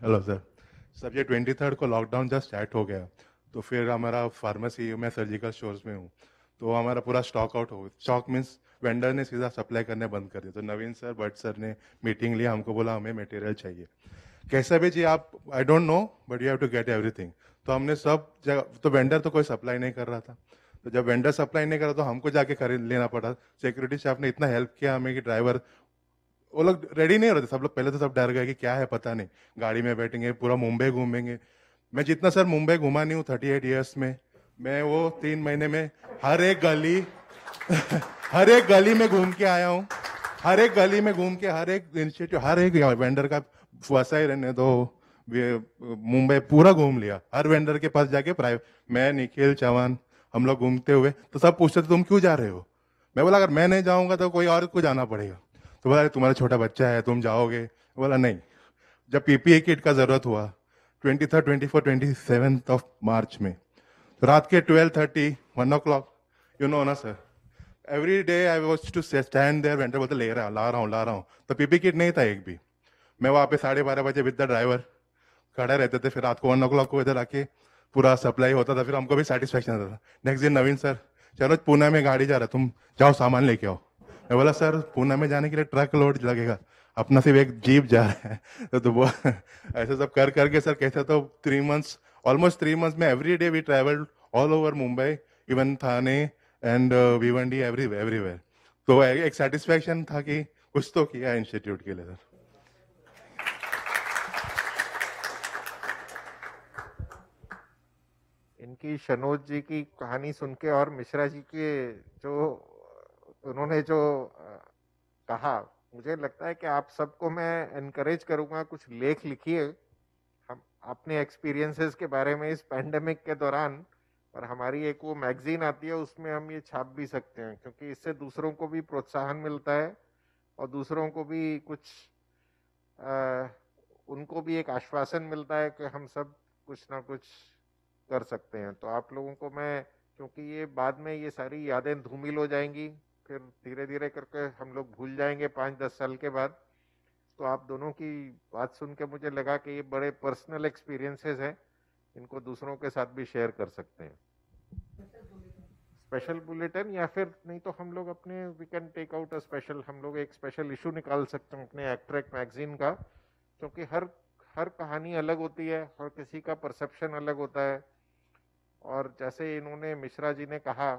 Hello sir. सर ये 23 को लॉकडाउन जस्ट स्टार्ट हो गया, तो फिर हमारा फार्मेसी में सर्जिकल स्टोर्स में हूँ, तो हमारा पूरा स्टॉक आउट हो, स्टॉक मीन्स वेंडर ने सीधा सप्लाई करने बंद कर दिया। तो नवीन सर, भट्ट सर ने मीटिंग लिया, हमको बोला हमें मटेरियल चाहिए, कैसा भी चाहिए आप, I don't know but you have to get everything. तो हमने सब जगह, तो वेंडर तो कोई सप्लाई नहीं कर रहा था, तो जब वेंडर सप्लाई नहीं कर रहा तो हमको जाके खरीद लेना पड़ा। सिक्योरिटी स्टाफ ने इतना हेल्प किया हमें कि ड्राइवर, वो लोग रेडी नहीं हो रहे थे, सब लोग पहले तो सब डर गए कि क्या है पता नहीं, गाड़ी में बैठेंगे पूरा मुंबई घूमेंगे। मैं जितना सर मुंबई घुमा नहीं हूँ 38 ईयर्स में, मैं वो 3 महीने में हर एक गली हर एक गली में घूम के आया हूँ, हर एक गली में घूम के, हर एक इंस्टीट्यूट, हर एक वेंडर का वैसा ही रहने दो, मुंबई पूरा घूम लिया, हर वेंडर के पास जाके प्राइवेट, मैं, निखिल, चौहान, हम लोग घूमते हुए, तो सब पूछते थे तुम क्यों जा रहे हो। मैं बोला अगर मैं नहीं जाऊंगा तो कोई और को जाना पड़ेगा। तो बोला तुम्हारा छोटा बच्चा है, तुम जाओगे। बोला नहीं। जब पीपीई किट का जरूरत हुआ 23, 24, 27 ऑफ मार्च में, रात के 12:30, 1 o'clock, यू नो ना sir, every day I was to stand there, vendor बोलते ले रहा हूँ, ला रहा हूँ, तो पीपीई किट नहीं था एक भी। मैं वहाँ पे 12:30 बजे विद द ड्राइवर खड़े रहते थे, फिर रात को 1 o'clock को इधर आके पूरा सप्लाई होता था, फिर हमको भी सेटिस्फेक्शन आता था। नेक्स्ट दिन नवीन सर, चलो पुणे में गाड़ी जा रहा, तुम जाओ सामान लेके आओ। मैं बोला सर पुणे में जाने के लिए ट्रक लोड लगेगा, अपना सिर्फ एक जीप जा रहा है। तो वो ऐसे सब कर करके सर कैसे, तो 3 months, ऑलमोस्ट 3 months में every day we travelled all over Mumbai, even Thane, and Bhiwandi everywhere. तो एक सेटिस्फैक्शन था कि कुछ तो किया इंस्टीट्यूट के लिए सर. इनकी शनोज जी की कहानी सुन के और मिश्रा जी के जो उन्होंने जो कहा, मुझे लगता है कि आप सबको मैं एनकरेज करूंगा, कुछ लेख लिखिए हम अपने एक्सपीरियंसेस के बारे में इस पैंडेमिक के दौरान. और हमारी एक वो मैगजीन आती है, उसमें हम ये छाप भी सकते हैं, क्योंकि इससे दूसरों को भी प्रोत्साहन मिलता है और दूसरों को भी कुछ उनको भी एक आश्वासन मिलता है कि हम सब कुछ ना कुछ कर सकते हैं. तो आप लोगों को मैं, क्योंकि ये बाद में ये सारी यादें धूमिल हो जाएंगी, फिर धीरे धीरे करके हम लोग भूल जाएंगे 5-10 साल के बाद. तो आप दोनों की बात सुन के मुझे लगा कि ये बड़े पर्सनल एक्सपीरियंसेस हैं, इनको दूसरों के साथ भी शेयर कर सकते हैं. स्पेशल बुलेटिन, या फिर नहीं तो हम लोग अपने we can take out a special, हम लोग एक स्पेशल इशू निकाल सकते हैं अपने एक्ट्रैक्ट मैगजीन का, क्योंकि हर कहानी अलग होती है, हर किसी का परसेप्शन अलग होता है. और जैसे इन्होंने मिश्रा जी ने कहा,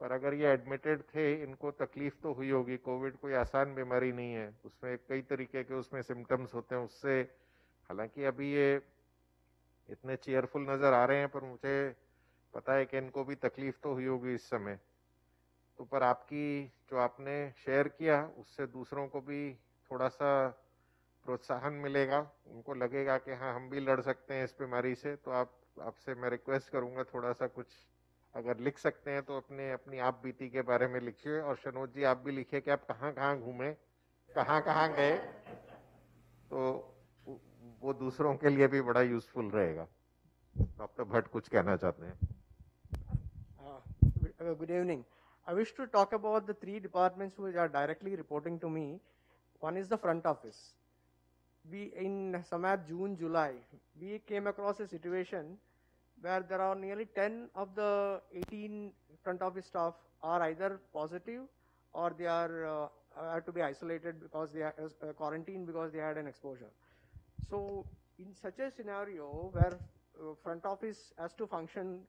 पर अगर ये एडमिटेड थे, इनको तकलीफ तो हुई होगी. कोविड कोई आसान बीमारी नहीं है, उसमें कई तरीके के उसमें सिम्टम्स होते हैं. उससे हालांकि अभी ये इतने चेयरफुल नज़र आ रहे हैं, पर मुझे पता है कि इनको भी तकलीफ तो हुई होगी इस समय. तो पर आपकी जो आपने शेयर किया, उससे दूसरों को भी थोड़ा सा प्रोत्साहन मिलेगा, उनको लगेगा कि हाँ हम भी लड़ सकते हैं इस बीमारी से. तो आपसे मैं रिक्वेस्ट करूंगा, थोड़ा सा कुछ अगर लिख सकते हैं तो अपनी आप बीती के बारे में लिखिए. और शनोज जी, आप भी लिखिए कि आप कहाँ कहाँ घूमे, कहाँ कहाँ गए, तो वो दूसरों के लिए भी बड़ा यूजफुल रहेगा. डॉक्टर भट्ट कुछ कहना चाहते हैं. Good evening. I wish to talk about the three departments which are directly reporting to me. One is the front office. In somewhere June, July, we came across a situation where there are nearly 10 of the 18 front office staff are either positive or they are have to be isolated because they are quarantined because they had an exposure. So in such a scenario where front office has to function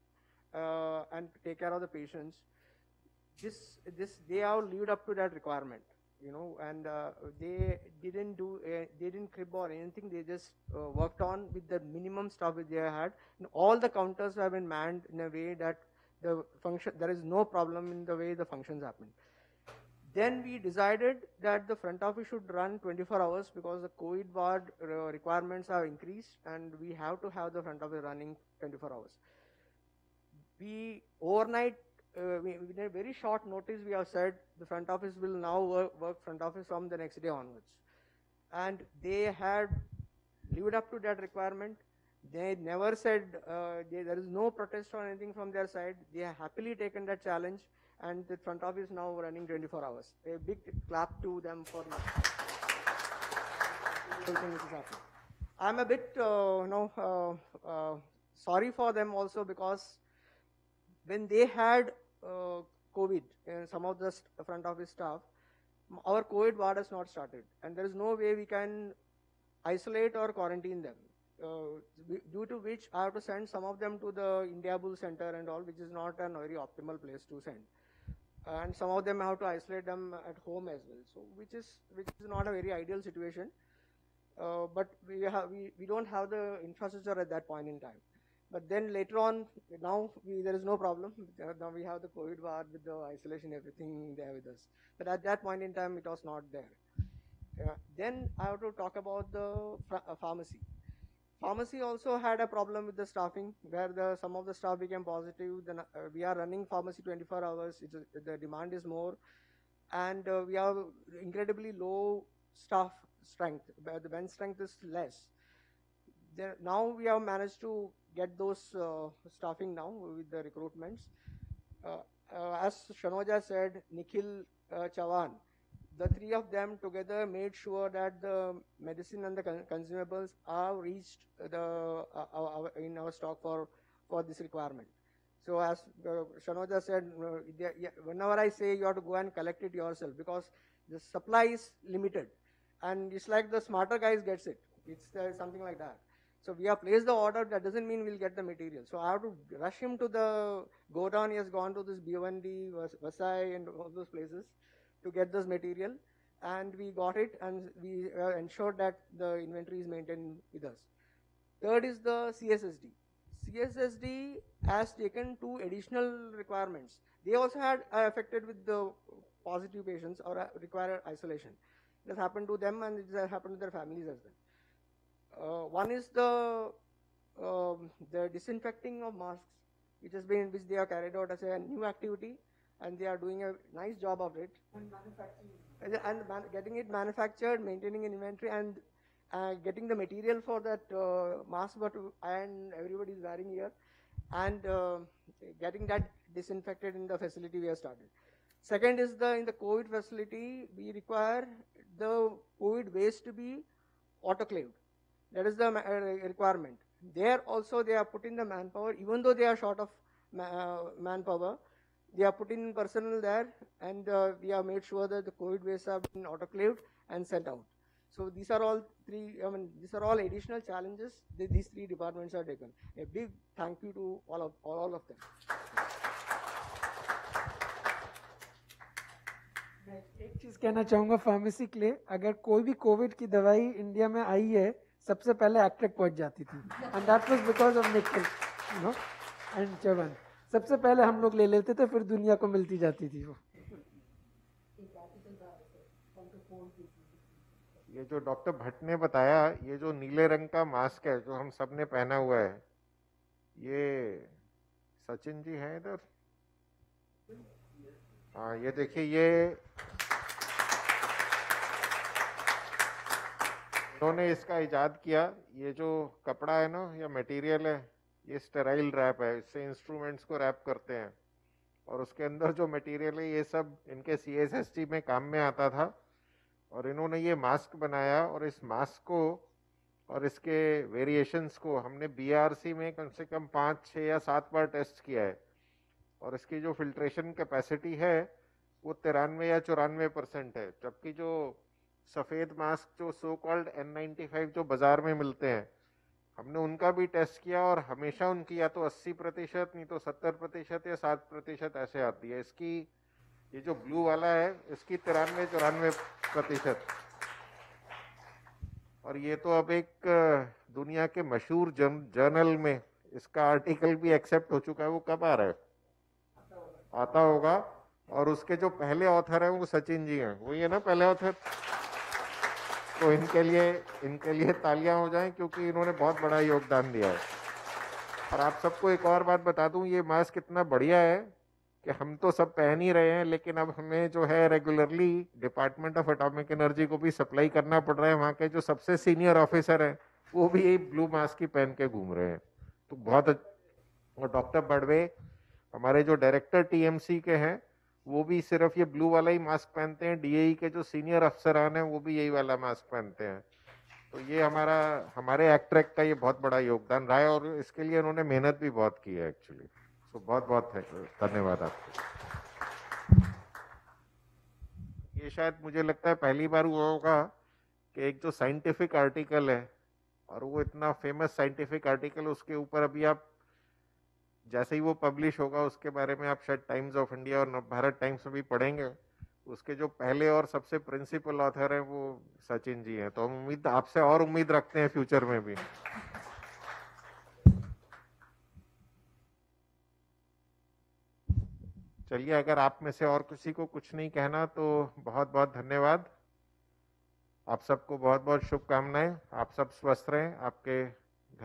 and take care of the patients, they have lived up to that requirement, and they didn't crib or anything. They just worked on with the minimum staff which they had. And all the counters have been manned in a way that there is no problem in the way the functions happen. Then we decided that the front office should run 24 hours because the COVID ward requirements have increased and we have to have the front office running 24 hours. We overnight, with a very short notice, we have said the front office will now work front office from the next day onwards. And they had lived up to that requirement. They never said, there is no protest or anything from their side. They have happily taken that challenge, and the front office is now running 24 hours. A big clap to them for everything which is happening. I'm a bit, sorry for them also, because when they had COVID, some of the front office staff, our COVID ward has not started, and there is no way we can isolate or quarantine them. Due to which I have to send some of them to the Indiabul Center and all, which is not a very optimal place to send. And some of them have to isolate them at home as well. So which is not a very ideal situation. But we don't have the infrastructure at that point in time. But then later on, now there is no problem. Now we have the COVID ward with the isolation, everything there with us. But at that point in time, it was not there. Then I have to talk about the pharmacy. Pharmacy also had a problem with the staffing, where some of the staff became positive. Then we are running pharmacy 24 hours. The demand is more, and we have incredibly low staff strength. The bench strength is less. Now we have managed to get those staffing now with the recruitments. As Shanoja said, Nikhil, Chavan, the three of them together made sure that the medicine and the consumables are reached in our stock for this requirement. So as Shanoja said, whenever I say you have to go and collect it yourself, because the supply is limited, and it's like the smarter guys gets it. It's something like that. So we have placed the order, that doesn't mean we'll get the material. So I have to rush him to the godown. He has gone to this BOND, Vasai and all those places to get this material. And we got it, and we ensured that the inventory is maintained with us. Third is the CSSD. CSSD has taken 2 additional requirements. They also had affected with the positive patients or require isolation. It has happened to them, and it has happened to their families as well. One is the disinfecting of masks, which they are carried out as a new activity, and they are doing a nice job of it. And getting it manufactured, maintaining an inventory, and getting the material for that mask what everybody is wearing here, and getting that disinfected in the facility we have started. Second is in the COVID facility, we require the COVID waste to be autoclaved. That is the requirement. There also they are putting the manpower, even though they are short of manpower. They are putting personnel there, and we have made sure that the COVID waste have been autoclaved and sent out. So these are all these are all additional challenges that these 3 departments are taken. A big thank you to all of them. मैं एक चीज़ कहना चाहूँगा फार्मेसी के लिए, अगर कोई भी कोविड की दवाई इंडिया में आई है, सबसे पहले एक्ट्रेक पहुँच जाती थी, and that was because of Nikhil, you know, and Chavan. सबसे पहले हम लोग ले लेते थे, फिर दुनिया को मिलती जाती थी वो। ये जो डॉक्टर भट्ट ने बताया, ये जो नीले रंग का मास्क है जो हम सब ने पहना हुआ है, ये सचिन जी हैं इधर? हाँ, ये देखिए, ये उन्होंने इसका इजाद किया। ये जो कपड़ा है ना, या मटेरियल है, ये स्टेराइल रैप है, इससे इंस्ट्रूमेंट्स को रैप करते हैं, और उसके अंदर जो मटेरियल है ये सब इनके CSST में काम में आता था, और इन्होंने ये मास्क बनाया। और इस मास्क को और इसके वेरिएशंस को हमने BRC में कम से कम 5, 6 या 7 बार टेस्ट किया है, और इसकी जो फिल्ट्रेशन कैपेसिटी है वो 93 या 94% है। जबकि जो सफ़ेद मास्क जो सो कॉल्ड N95 जो बाज़ार में मिलते हैं, हमने उनका भी टेस्ट किया, और हमेशा उनकी या तो 80% नहीं तो 70% या 60% ऐसे आती है। इसकी ये जो ब्लू वाला है, इसकी 93-94%। और ये तो अब एक दुनिया के मशहूर जर्नल में इसका आर्टिकल भी एक्सेप्ट हो चुका है। वो कब आ रहा है? आता होगा। और उसके जो पहले ऑथर हैं वो सचिन जी हैं, वही है ना पहले ऑथर? तो इनके लिए तालियां हो जाएं, क्योंकि इन्होंने बहुत बड़ा योगदान दिया है। और आप सबको एक और बात बता दूं, ये मास्क इतना बढ़िया है कि हम तो सब पहन ही रहे हैं, लेकिन अब हमें जो है regularly department of atomic energy को भी सप्लाई करना पड़ रहा है। वहाँ के जो सबसे सीनियर ऑफिसर हैं वो भी यही ब्लू मास्क ही पहन के घूम रहे हैं। तो बहुत। और डॉक्टर बड़वे हमारे जो डायरेक्टर TMC के हैं, वो भी सिर्फ ये ब्लू वाला ही मास्क पहनते हैं। DAE के जो सीनियर अफसरान हैं वो भी यही वाला मास्क पहनते हैं। तो ये हमारे एक्ट्रेक का ये बहुत बड़ा योगदान रहा है, और इसके लिए उन्होंने मेहनत भी बहुत की है एक्चुअली। तो बहुत बहुत धन्यवाद आपको। ये शायद मुझे लगता है पहली बार हुआ होगा कि एक जो साइंटिफिक आर्टिकल है, और वो इतना फेमस साइंटिफिक आर्टिकल, उसके ऊपर अभी आप जैसे ही वो पब्लिश होगा उसके बारे में आप शायद टाइम्स ऑफ इंडिया और भारत टाइम्स में भी पढ़ेंगे। उसके जो पहले और सबसे प्रिंसिपल ऑथर हैं वो सचिन जी हैं। तो हम आपसे और उम्मीद रखते हैं फ्यूचर में भी। चलिए, अगर आप में से और किसी को कुछ नहीं कहना तो बहुत बहुत धन्यवाद। आप सबको बहुत बहुत शुभकामनाएं। आप सब स्वस्थ रहें, आपके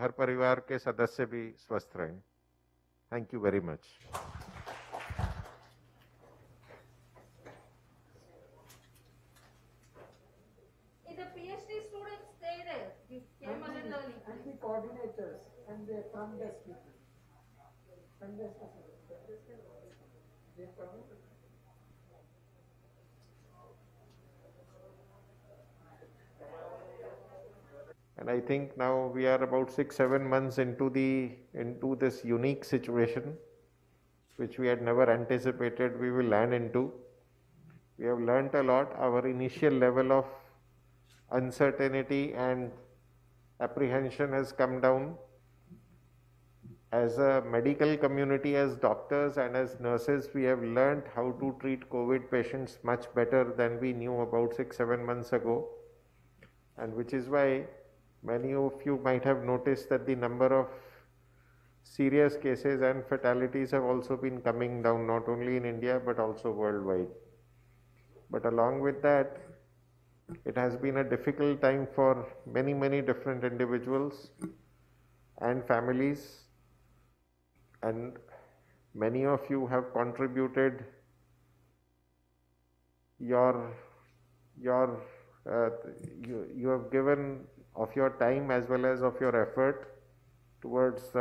घर परिवार के सदस्य भी स्वस्थ रहें। Thank you very much. The PhD students stay there. You came a little early. And the coordinators and the front desk people. Front desk people. They come. And I think now we are about 6-7 months into this unique situation, which we had never anticipated we will land into. We have learnt a lot. Our initial level of uncertainty and apprehension has come down. As a medical community, as doctors and as nurses, we have learned how to treat COVID patients much better than we knew about 6-7 months ago. And which is why many of you might have noticed that the number of serious cases and fatalities have also been coming down, not only in India but also worldwide. But along with that, it has been a difficult time for many different individuals and families, and many of you have contributed you have given of your time as well as of your effort towards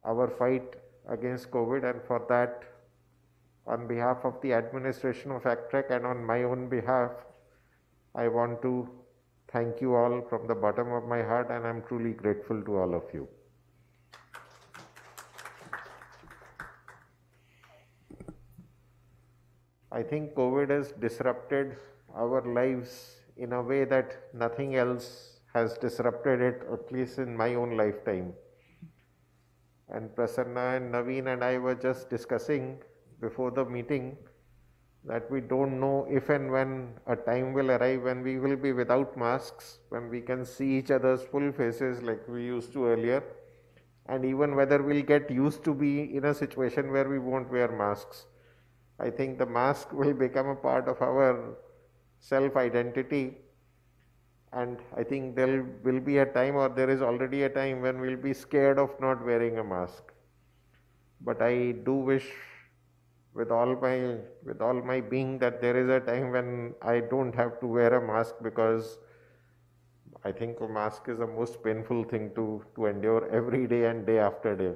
our fight against COVID, and for that, on behalf of the administration of ACTREC and on my own behalf, I want to thank you all from the bottom of my heart, and I'm truly grateful to all of you. I think COVID has disrupted our lives in a way that nothing else has disrupted it, at least in my own lifetime. And Prasanna and Naveen and I were just discussing before the meeting that we don't know if and when a time will arrive when we will be without masks, when we can see each other's full faces like we used to earlier, and even whether we'll get used to be in a situation where we won't wear masks. I think the mask will become a part of our self-identity, and I think there will be a time, or there is already a time, when we'll be scared of not wearing a mask. But I do wish with all my being that there is a time when I don't have to wear a mask, because I think a mask is the most painful thing to endure every day and day after day.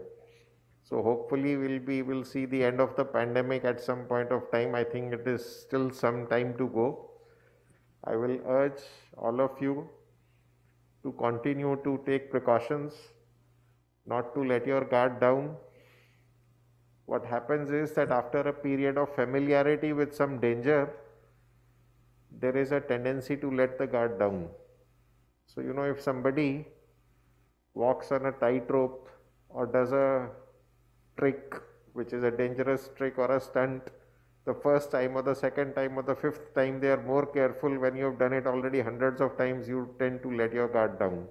So hopefully we'll see the end of the pandemic at some point of time. I think it is still some time to go. I will urge all of you to continue to take precautions, not to let your guard down. What happens is that after a period of familiarity with some danger, there is a tendency to let the guard down. So, if somebody walks on a tightrope or does a trick, which is a dangerous trick or a stunt, the first time or the second time or the fifth time, they are more careful. When you have done it already hundreds of times, you tend to let your guard down.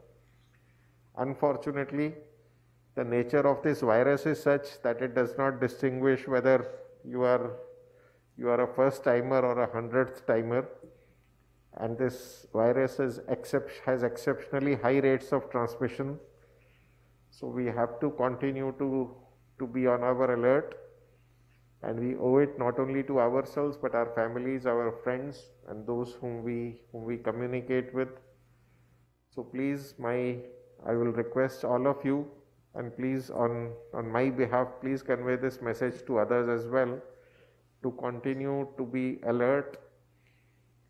Unfortunately, the nature of this virus is such that it does not distinguish whether you are a first timer or a 100th timer, and this virus has exceptionally high rates of transmission. So we have to continue to be on our alert, and we owe it not only to ourselves but our families, our friends, and those whom we communicate with. So please, I will request all of you, and please on my behalf, please convey this message to others as well, to continue to be alert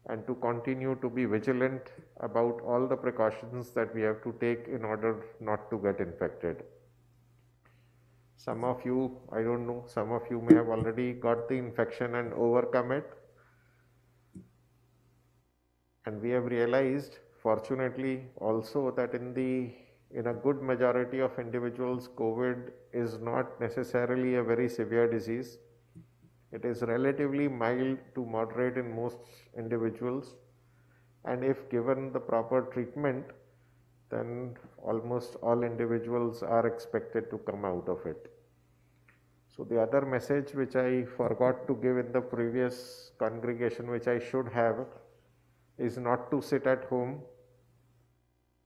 and to continue to be vigilant about all the precautions that we have to take in order not to get infected. Some of you, I don't know, some of you may have already got the infection and overcome it. And we have realized, fortunately, also that in a good majority of individuals, COVID is not necessarily a very severe disease. It is relatively mild to moderate in most individuals, and if given the proper treatment, then almost all individuals are expected to come out of it. So the other message which I forgot to give in the previous congregation, which I should have, is not to sit at home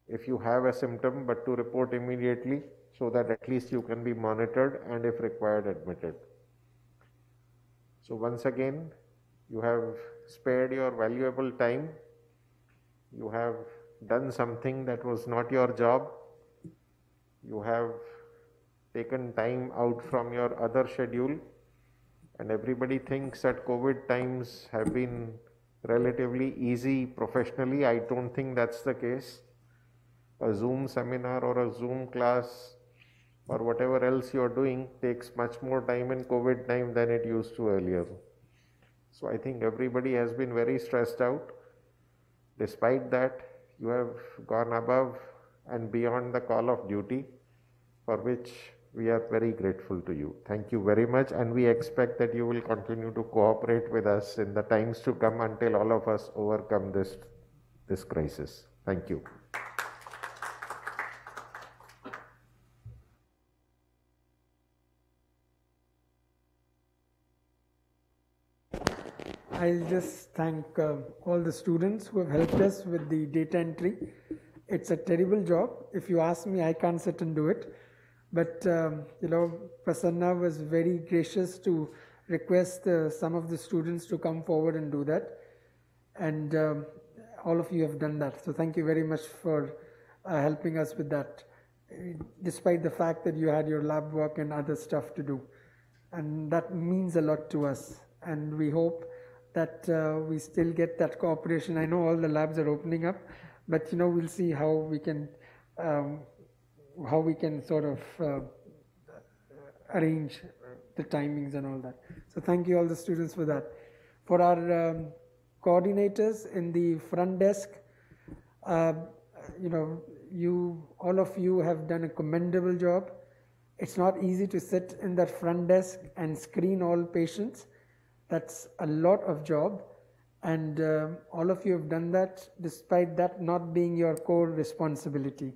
if you have a symptom, but to report immediately, so that at least you can be monitored and if required, admitted. So once again, you have spared your valuable time. You have done something that was not your job. You have taken time out from your other schedule, and everybody thinks that COVID times have been relatively easy professionally. I don't think that's the case. A Zoom seminar or a Zoom class or whatever else you're doing takes much more time in COVID time than it used to earlier. So I think everybody has been very stressed out. Despite that, You have gone above and beyond the call of duty, for which we are very grateful to you. Thank you very much, and we expect that you will continue to cooperate with us in the times to come until all of us overcome this crisis. Thank you. I'll just thank all the students who have helped us with the data entry. It's a terrible job. If you ask me, I can't sit and do it. But, Prasanna was very gracious to request some of the students to come forward and do that. And all of you have done that. So thank you very much for helping us with that, despite the fact that you had your lab work and other stuff to do. And that means a lot to us. And we hope that we still get that cooperation. I know all the labs are opening up, but we'll see how we can sort of arrange the timings and all that. So thank you all the students for that. For our coordinators in the front desk, all of you have done a commendable job. It's not easy to sit in that front desk and screen all patients. That's a lot of job, and all of you have done that despite that not being your core responsibility.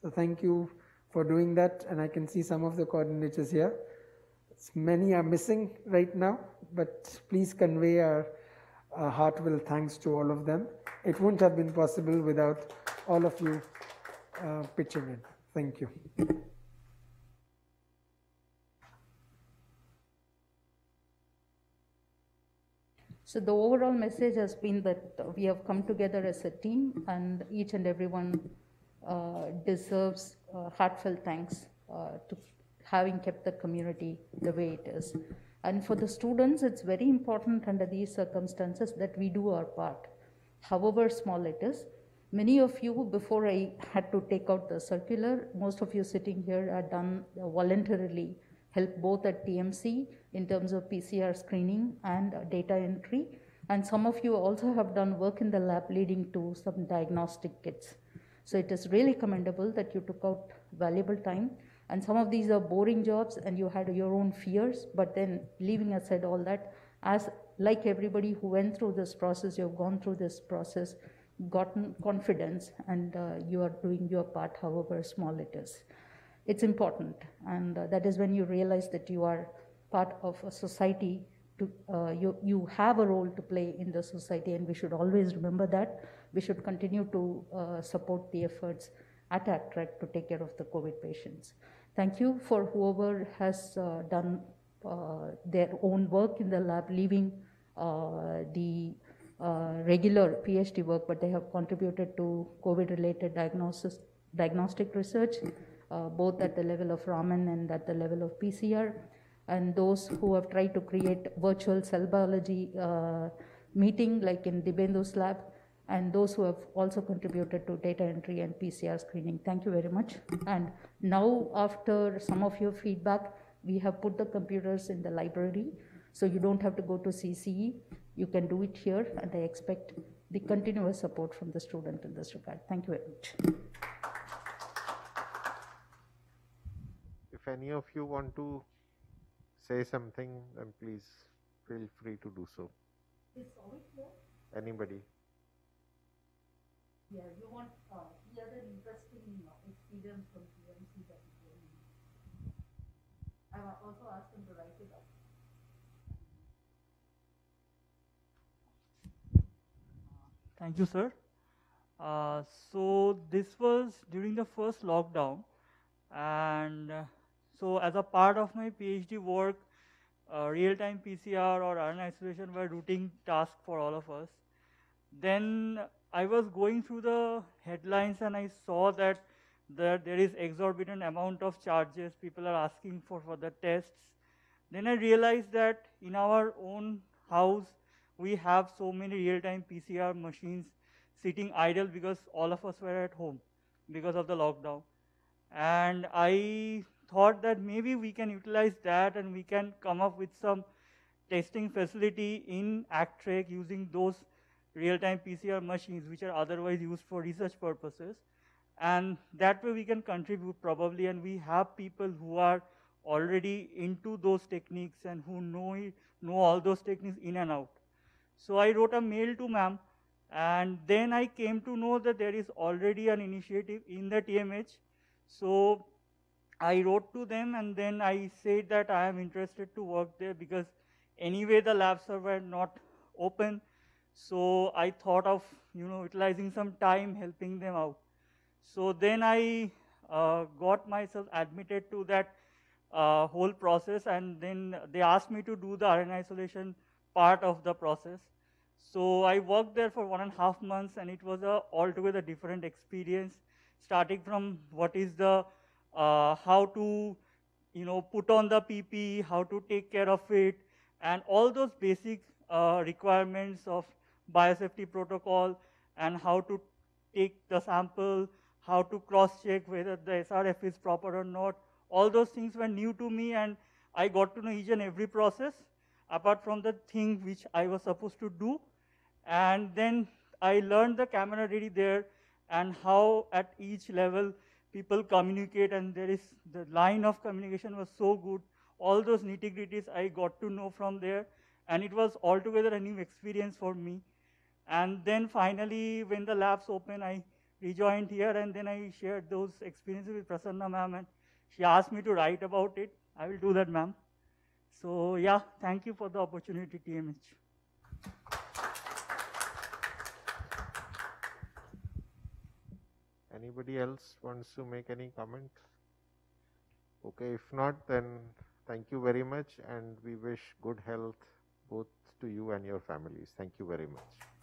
So thank you for doing that, and I can see some of the coordinators here. Many are missing right now, but please convey our heartfelt thanks to all of them. It wouldn't have been possible without all of you pitching in. Thank you. So the overall message has been that we have come together as a team, and each and everyone deserves heartfelt thanks to having kept the community the way it is. And for the students, it's very important under these circumstances that we do our part, however small it is. Many of you, before I had to take out the circular, most of you sitting here are done voluntarily, help both at TMC in terms of PCR screening and data entry. And some of you also have done work in the lab leading to some diagnostic kits. So it is really commendable that you took out valuable time. And some of these are boring jobs and you had your own fears, but then leaving aside all that, as like everybody who went through this process, you have gone through this process, gotten confidence, and you are doing your part, however small it is. It's important, and that is when you realize that you are part of a society. You have a role to play in the society, and we should always remember that. We should continue to support the efforts at ACTRAC to take care of the COVID patients. Thank you for whoever has done their own work in the lab, leaving the regular PhD work, but they have contributed to COVID-related diagnostic research, both at the level of Raman and at the level of PCR, and those who have tried to create virtual cell biology meeting like in Dibendu's lab, and those who have also contributed to data entry and PCR screening. Thank you very much. And now, after some of your feedback, we have put the computers in the library, so you don't have to go to CCE. You can do it here, and I expect the continuous support from the student in this regard. Thank you very much. If any of you want to say something, then please feel free to do so. Is Souvik here? Anybody? Yeah, you want the other interesting experience from TMC that you told me. I also asked him to write it up. Thank you, sir. So this was during the first lockdown, and so as a part of my PhD work, real-time PCR or RNA isolation were routine tasks for all of us. Then I was going through the headlines and I saw that there is exorbitant amount of charges people are asking for the tests. Then I realized that in our own house, we have so many real-time PCR machines sitting idle because all of us were at home because of the lockdown. And I thought that maybe we can utilize that and we can come up with some testing facility in ACTRAC using those real-time PCR machines, which are otherwise used for research purposes. And that way we can contribute probably, and we have people who are already into those techniques and who know all those techniques in and out. So I wrote a mail to ma'am, and then I came to know that there is already an initiative in the TMH. So I wrote to them, and then I said that I am interested to work there because anyway the labs were not open. So I thought of utilizing some time helping them out. So then I got myself admitted to that whole process, and then they asked me to do the RNA isolation part of the process. So I worked there for 1.5 months, and it was a altogether different experience, starting from what is the how to put on the PPE, how to take care of it, and all those basic requirements of biosafety protocol, and how to take the sample, how to cross-check whether the SRF is proper or not. All those things were new to me, and I got to know each and every process, apart from the thing which I was supposed to do. And then I learned the camaraderie there, and how at each level people communicate, and the line of communication was so good. All those nitty-gritties I got to know from there, and it was altogether a new experience for me. And then finally, when the labs opened, I rejoined here, and then I shared those experiences with Prasanna ma'am, and she asked me to write about it. I will do that, ma'am. So yeah, thank you for the opportunity, TMH. Anybody else wants to make any comment? Okay, if not, then thank you very much, and we wish good health both to you and your families. Thank you very much.